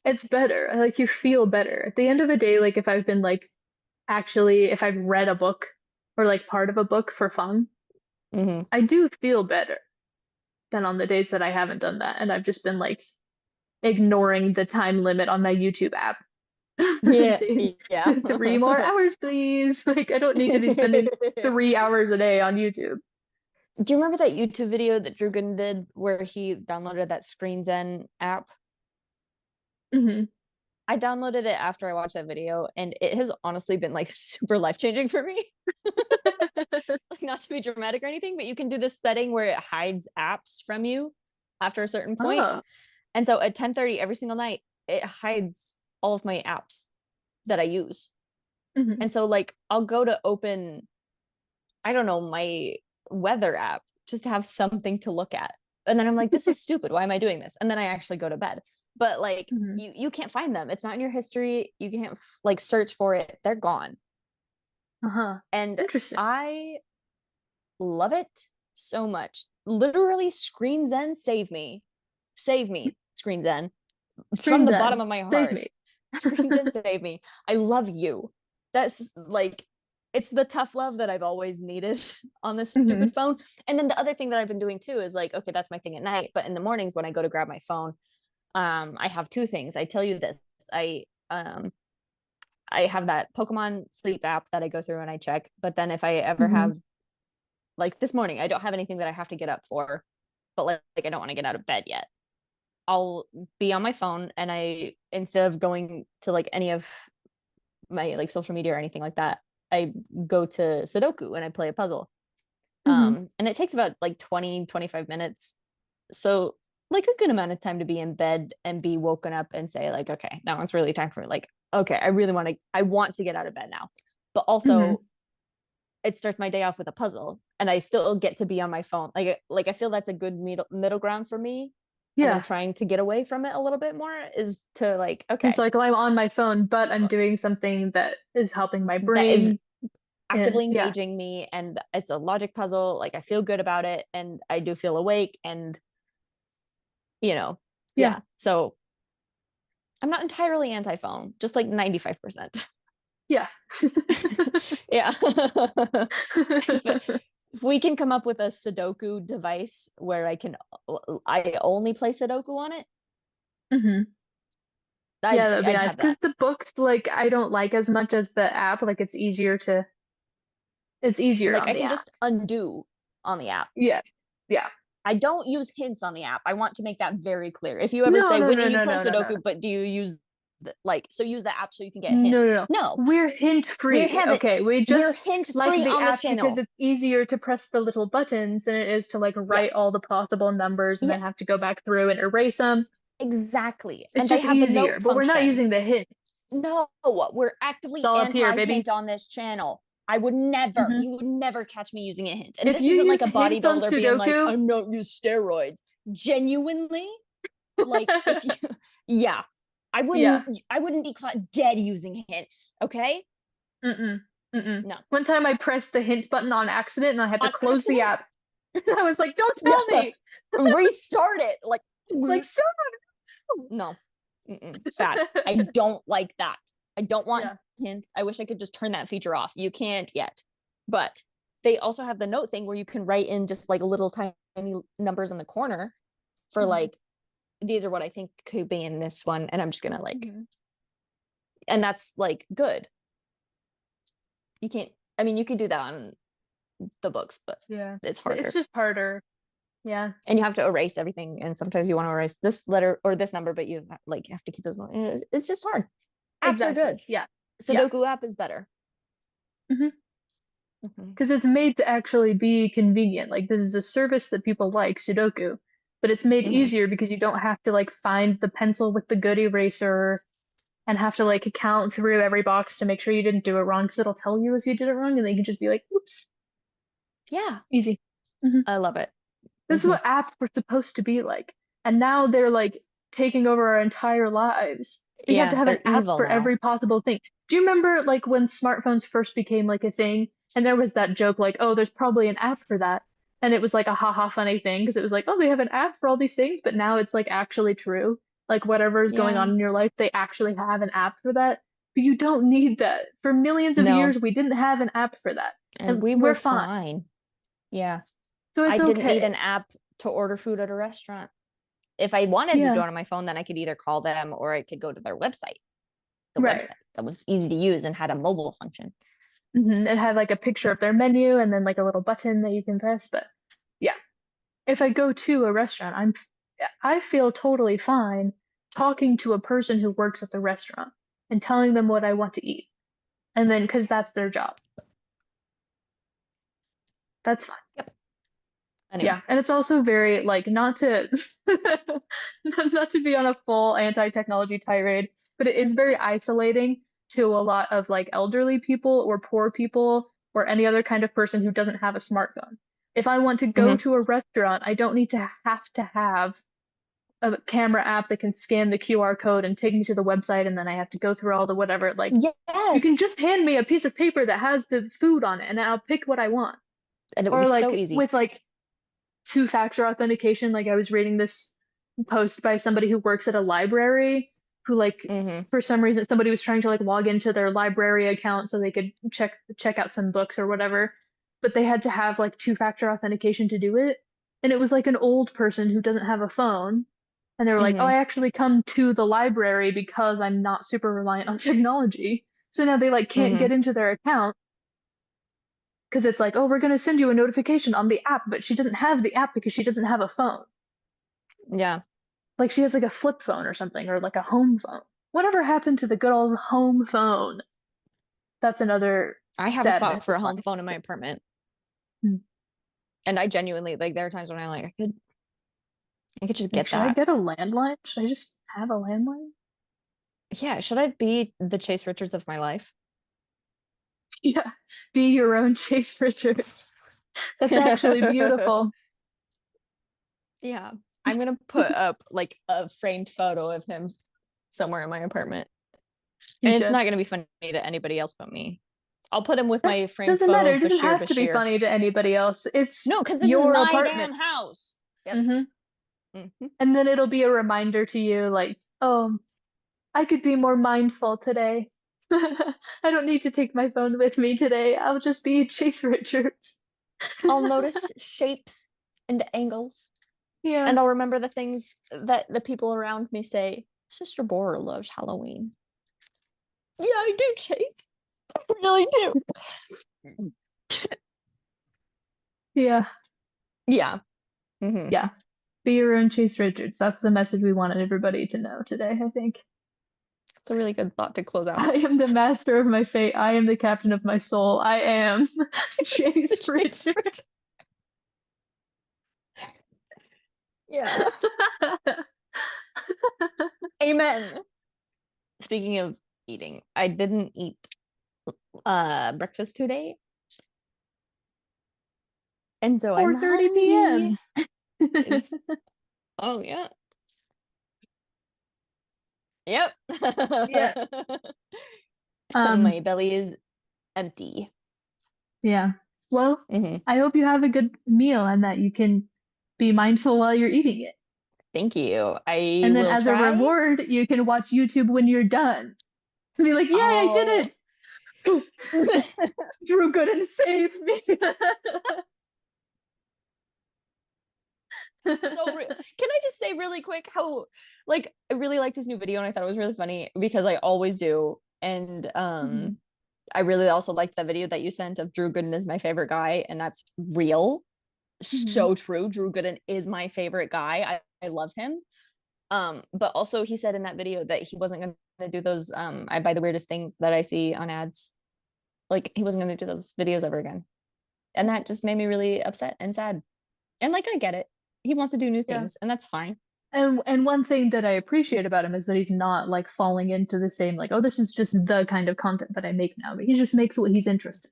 it's better. Like you feel better. At the end of the day, like if I've been like actually, if I've read a book or like part of a book for fun, Mm-hmm. I do feel better than on the days that I haven't done that. And I've just been like ignoring the time limit on my YouTube app. Yeah. Saying, Yeah. 3 more hours, please. Like, I don't need to be spending 3 hours a day on YouTube. Do you remember that YouTube video that Drew Gooden did where he downloaded that Screen Zen app? Hmm. I downloaded it after I watched that video, and it has honestly been like super life changing for me. Like, not to be dramatic or anything, but you can do this setting where it hides apps from you after a certain point. Oh. And so at 10:30 every single night, it hides all of my apps that I use. Hmm. And so, like, I'll go to open, I don't know, my weather app just to have something to look at. And then I'm like, this is stupid. Why am I doing this? And then I actually go to bed. But like Hmm. you can't find them. It's not in your history. You can't like search for it. They're gone. Uh-huh. And Interesting. I love it so much. Literally Screen Zen save me. Save me, Screen Zen. From Screen the bottom Zen. of my Save heart. me. Screen Zen save me. I love you. That's like it's the tough love that I've always needed on this Hmm. stupid phone. And then the other thing that I've been doing too is like, okay, that's my thing at night. But in the mornings when I go to grab my phone, I have two things. I tell you this. Um I have that Pokemon sleep app that I go through and I check. But then if I ever Hmm. have like this morning, I don't have anything that I have to get up for, but like I don't want to get out of bed yet. I'll be on my phone and I instead of going to like any of my like social media or anything like that, I go to Sudoku and I play a puzzle. And it takes about like 20-25 minutes. So like a good amount of time to be in bed and be woken up and say like, okay, now it's really time for like, okay, I want to get out of bed now. But also it starts my day off with a puzzle and I still get to be on my phone. Like I feel that's a good middle ground for me as I'm trying to get away from it a little bit more, is to like, okay, It's like, well, I'm on my phone, but I'm doing something that is helping my that is brain. actively And engaging me, and it's a logic puzzle. Like I feel good about it and I do feel awake, and so I'm not entirely anti-phone, just like 95%. yeah. Yeah. If we can come up with a Sudoku device where I only play Sudoku on it, Yeah, that would be I'd nice. have Because that. the books, like, I don't like as much as the app. Like, it's easier Like on I the can app. just undo on the app. Yeah. Yeah. I don't use hints on the app. I want to make that very clear. If you ever No, say, no, no, Whitney, you no, play no, no, no. Sudoku, but do you use so use the app so you can get No, hints? no, no. No, We're hint we free. have it. Okay, we We're just hint like free the on this app because channel. it's easier to press the little buttons than it is to like Yeah. write all the possible numbers and then Yes, have to go back through and erase them. exactly. It's And they just have the easier, note but we're not function. using the hint. No, we're It's actively all up here, baby. anti-hint on this channel. I would never, hmm you would never catch me using a hint. And If this you isn't like use a hints on bodybuilder being like, Sudoku, I'm not use steroids. Genuinely, like if you, yeah, yeah. I wouldn't be caught dead using hints. Okay, Mm-mm. Mm-mm. no, One time I pressed the hint button on accident and I had to on close the accident. app. I was like, don't Yeah, tell me. restart it. Like, Like, so no, bad. I don't like that. I don't want yeah. hints. I wish I could just turn that feature off. You can't yet. But they also have the note thing where you can write in just like little tiny numbers in the corner for like, these are what I think could be in this one. And I'm just gonna like, and that's like good. You can't, I mean, you can do that on the books, but Yeah. it's It's harder. just harder. Yeah. And you have to erase everything. And sometimes you want to erase this letter or this number, but you like have to keep those. It's just hard. Apps are good. Exactly. Yeah. Yeah. Sudoku app is better. Because it's made to actually be convenient. Like this is a service that people like, Sudoku, but it's made easier because you don't have to like find the pencil with the good eraser and have to like count through every box to make sure you didn't do it wrong because it'll tell you if you did it wrong and then you can just be like, oops, Yeah, easy. I love it. This is what apps were supposed to be like. And now they're like taking over our entire lives. We have to Yeah, have an they're app evil for now. every possible thing. Do you remember like when smartphones first became like a thing and there was that joke like, oh, there's probably an app for that. And it was like a haha funny thing because it was like, oh, they have an app for all these things, but now it's like actually true. Like whatever is going on Yeah. in your life, they actually have an app for that. But you don't need that. For millions of No, years, we didn't have an app for that. and And we we're were fine. fine. Yeah. So I it's didn't need okay. an app to order food at a restaurant. If I wanted to do Yeah, it on my phone, then I could either call them or I could go to their website. The right. website that was easy to use and had a mobile function. It had like a picture of their menu and then like a little button that you can press. But yeah, if I go to a restaurant, I feel totally fine talking to a person who works at the restaurant and telling them what I want to eat. And then because that's their job. That's fine. Yep. Anyway. Yeah, and it's also very like not to not to be on a full anti-technology tirade, but it is very isolating to a lot of like elderly people or poor people or any other kind of person who doesn't have a smartphone. If I want to go to a restaurant, I don't need to have a camera app that can scan the QR code and take me to the website and then I have to go through all the whatever. Like you can Yes. just hand me a piece of paper that has the food on it and I'll pick what I want. And it would Or be so like easy. with like two-factor authentication. Like I was reading this post by somebody who works at a library who like for some reason somebody was trying to like log into their library account so they could check out some books or whatever, but they had to have like two-factor authentication to do it. And it was like an old person who doesn't have a phone. And they were like, oh, I actually come to the library because I'm not super reliant on technology. So now they like can't get into their account because it's like, oh, we're going to send you a notification on the app, but she doesn't have the app because she doesn't have a phone. Yeah. Like she has like a flip phone or something, or like a home phone. Whatever happened to the good old home phone? That's another I have a Sad spot mix for of a home funny. phone in my apartment. Hmm. And I genuinely, like, there are times when I could just Like, get should I that. get a landline? Should I just have a landline? Yeah, should I be the Chase Richards of my life? Yeah, be your own Chase Richards. That's actually beautiful. Yeah. I'm gonna put up like a framed photo of him somewhere in my apartment. You And it's should. not gonna be funny to anybody else but me. I'll put him with That my framed doesn't photo matter. of It doesn't Bashir have to be Bashir. funny to anybody else. It's No, because this is your my apartment. damn house. Yep. Hmm. Hmm. And then it'll be a reminder to you, like, oh, I could be more mindful today. I don't need to take my phone with me today. I'll just be Chase Richards. I'll notice shapes and angles, Yeah. and I'll remember the things that the people around me say. Sister Bora loves Halloween. Yeah, I do, Chase. I really do. Yeah. Yeah. Hmm. Yeah. Be your own Chase Richards. That's the message we wanted everybody to know today, I think. It's a really good thought to close I out. am the master of my fate. I am the captain of my soul. I am Chase Chase Richards. Richards. Yeah. Amen. Speaking of eating, I didn't eat breakfast today. And so I'm 4:30 hungry. p.m. It's oh yeah. Yep. Yeah. Um, My belly is empty. yeah. Well, Hmm. I hope you have a good meal and that you can be mindful while you're eating it. Thank you. I And then will as a try. reward, you can watch YouTube when you're done. Be like, yay, I Oh. did it! Drew good and saved me. Can I just say really quick how like I really liked his new video and I thought it was really funny because I always do. And Mhm. I really also liked the video that you sent of Drew Gooden is my favorite guy, and that's real. Mhm. So true. Drew Gooden is my favorite guy. I love him. But also he said in that video that he wasn't gonna do those I buy the weirdest things that I see on ads. Like he wasn't gonna do those videos ever again. And that just made me really upset and sad. And like I get it. He wants to do new Yeah. things, and that's fine. And one thing that I appreciate about him is that he's not like falling into the same like, oh, this is just the kind of content that I make now. But he just makes what he's interested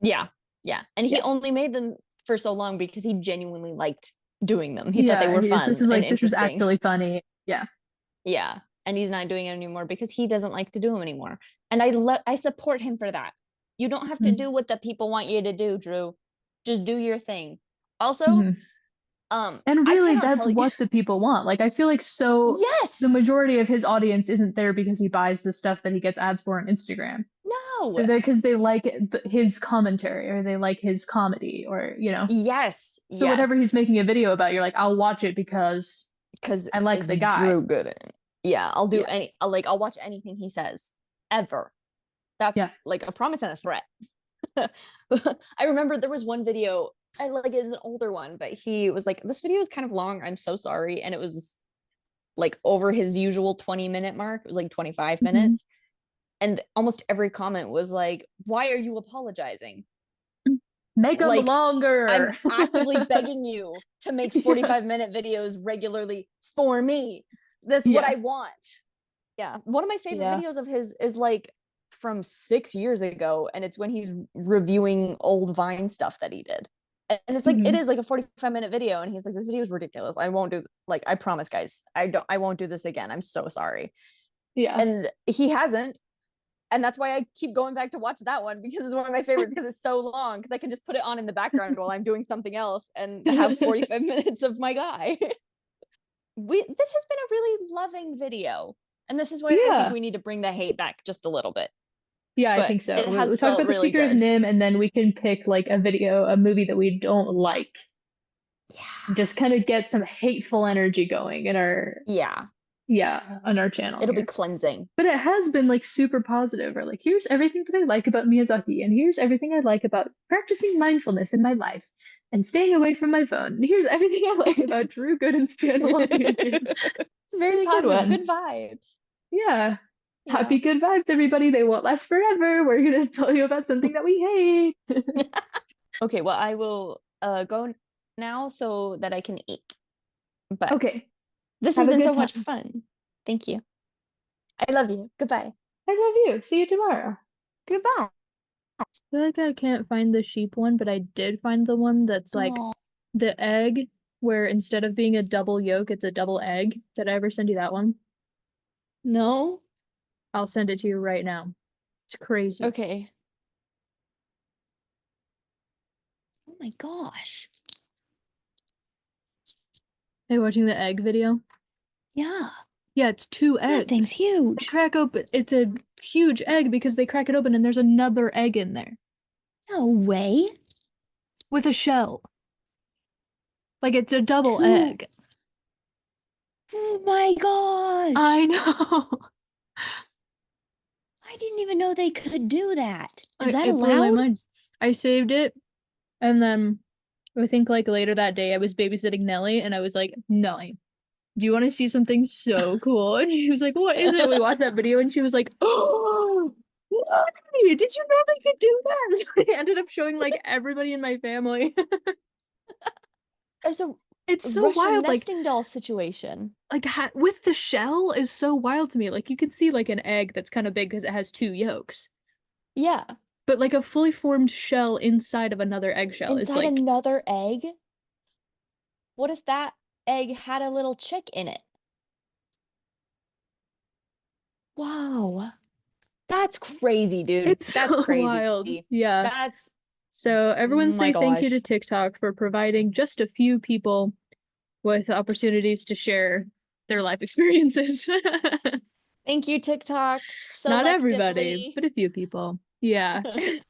Yeah. Yeah. And in. he Yeah. only made them for so long because he genuinely liked doing them. He thought they Yeah. were This fun is and like this is interesting. actually funny. Yeah. Yeah. And he's not doing it anymore because he doesn't like to do them anymore. And I support him for that. You don't have to Mhm. do what the people want you to do, Drew. Just do your thing. Also, Mhm. And I really, cannot that's tell you. what the people want. Like, I feel like the Yes. majority of his audience isn't there because he buys the stuff that he gets ads for on Instagram. No. They're there because they like his commentary or they like his comedy or, Yes. So whatever Yes. he's making a video about, you're like, I'll watch it because Because I like the it's guy. Drew Gooden. Yeah, I'll do Yeah. I'll watch anything he says ever. That's Yeah. like a promise and a threat. I remember there was one video, I like it's an older one, but he was like, this video is kind of long. I'm so sorry. And it was like over his usual 20-minute mark. It was like 25 Mhm. minutes. And almost every comment was like, why are you apologizing? Make them Like, I'm longer. actively begging you to make Yeah. 45-minute videos regularly for me. That's what Yeah. I want. Yeah. One of my favorite Yeah. videos of his is like from 6 years ago, and it's when he's reviewing old Vine stuff that he did. And it's like it Mhm. is like a 45-minute video, and he's like, this video is ridiculous. I won't do like I promise, guys. I won't do this again. I'm so sorry. Yeah. And he hasn't. And that's why I keep going back to watch that one because it's one of my favorites because it's so long because I can just put it on in the background while I'm doing something else and have 45 minutes of my guy. This has been a really loving video. And this is why I think Yeah. we need to bring the hate back just a little bit. Yeah, I But think so. it We has talk felt about The really Secret of good. Nim, and then we can pick like a movie that we don't like. Yeah. Just kind of get some hateful energy going in our Yeah. on our channel It'll be here. cleansing. But it has been like super positive, or like here's everything that I like about Miyazaki, and here's everything I like about practicing mindfulness in my life and staying away from my phone. And here's everything I like about Drew Gooden's channel on YouTube. It's very Really good positive. one. Good vibes. Yeah. Happy good vibes, everybody. They won't last forever. We're gonna tell you about something that we hate. Okay, well, I will go now so that I can eat. But Okay, this has have a been good so much time. fun. Thank you. I love you. Goodbye. I love you. See you tomorrow. Goodbye. I feel like I can't find the sheep one, but I did find the one that's like Oh, the egg, where instead of being a double yolk, it's a double egg. Did I ever send you that one? no? I'll send it to you right now. It's crazy. Okay. Oh my gosh. Are you watching the egg video? Yeah. Yeah, it's two That eggs. thing's They huge. crack open. It's a huge egg because they crack it open and there's another egg in there No way. with a shell. Like it's a double Two. egg. Oh my gosh. I know. I didn't even know they could do that. Is that It blew my allowed? mind. I saved it, and then I think like later that day I was babysitting Nellie, and I was like, Nellie, do you want to see something so cool? And she was like, what is it? We watched that video, and she was like, oh, what? Did you know they could do that? So I ended up showing like everybody in my family. It's a It's so Russian wild, nesting doll situation. like with the shell is so wild to me. Like you can see like an egg that's kind of big because it has two yolks. Yeah. But like a fully formed shell inside of another eggshell is Inside like, another egg? What if that egg had a little chick in it? Wow. That's crazy, dude. it's That's so wild. crazy. Yeah. That's, So everyone my say thank you to gosh. TikTok for providing just a few people with opportunities to share their life experiences. Thank you, TikTok. Not everybody, Selectively. but a few people. Yeah.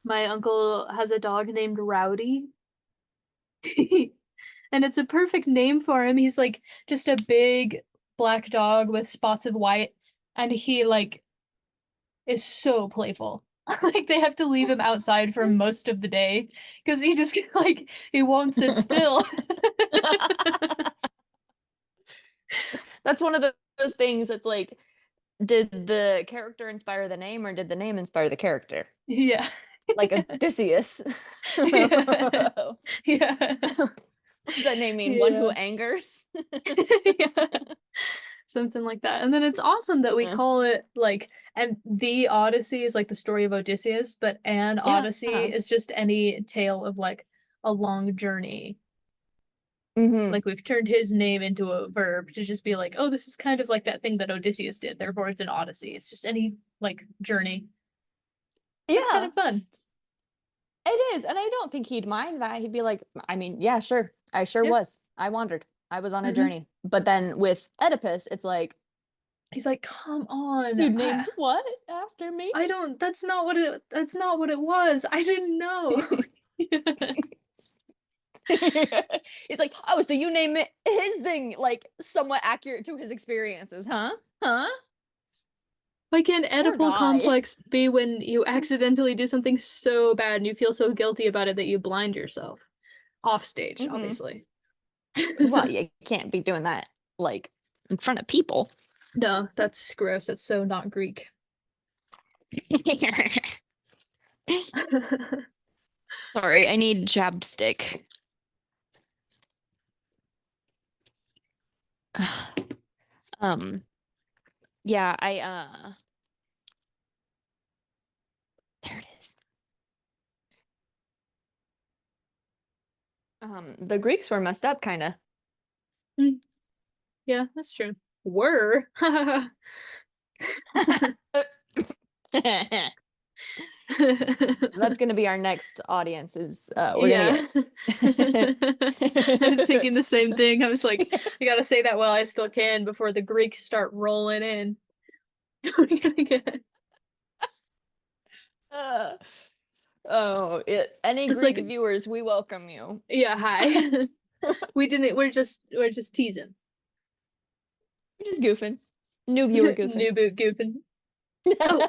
My uncle has a dog named Rowdy. And it's a perfect name for him. He's like just a big black dog with spots of white, and he like is so playful. Like they have to leave him outside for most of the day because he just like he won't sit still. That's one of those things that's like, did the character inspire the name or did the name inspire the character? Yeah. Like Odysseus. Yeah. Yeah. What does that name mean? One who Yeah. angers? Yeah. Something like that. And then it's awesome that we Yeah. call it like, and the Odyssey is like the story of Odysseus, but an Yeah. Odyssey is just any tale of like a long journey. Mm-hmm. Like we've turned his name into a verb to just be like, oh, this is kind of like that thing that Odysseus did. Therefore, it's an Odyssey. It's just any like journey. It's kind Yeah, of fun. it is. And I don't think he'd mind that. He'd be like, I mean, yeah, sure. I sure Yeah. was. I wandered. I was on a Hmm. journey. But then with Oedipus, it's like, He's like, come on. you named what after me? I don't, that's not what it was. I didn't know. He's like, oh, so you name it his thing, like somewhat accurate to his experiences, huh? Huh? Why can't Poor Oedipal guy. complex be when you accidentally do something so bad and you feel so guilty about it that you blind yourself? Off stage, Hmm. obviously. Well, you can't be doing that like in front of people. No, that's gross. That's so not Greek. Sorry, I need chapstick. um, yeah, there it is. The Greeks were messed up, kind of. Yeah, that's true. Were. That's gonna be our next audience. Is we're Yeah. gonna I was thinking the same get. thing. I was like, I gotta say that while I still can before the Greeks start rolling in. What are you gonna get? Uh, oh, any It's Greek like, viewers, we welcome you. yeah, hi. We didn't, we're just teasing. We're just goofing. New viewer goofing. New boot goofing. Oh.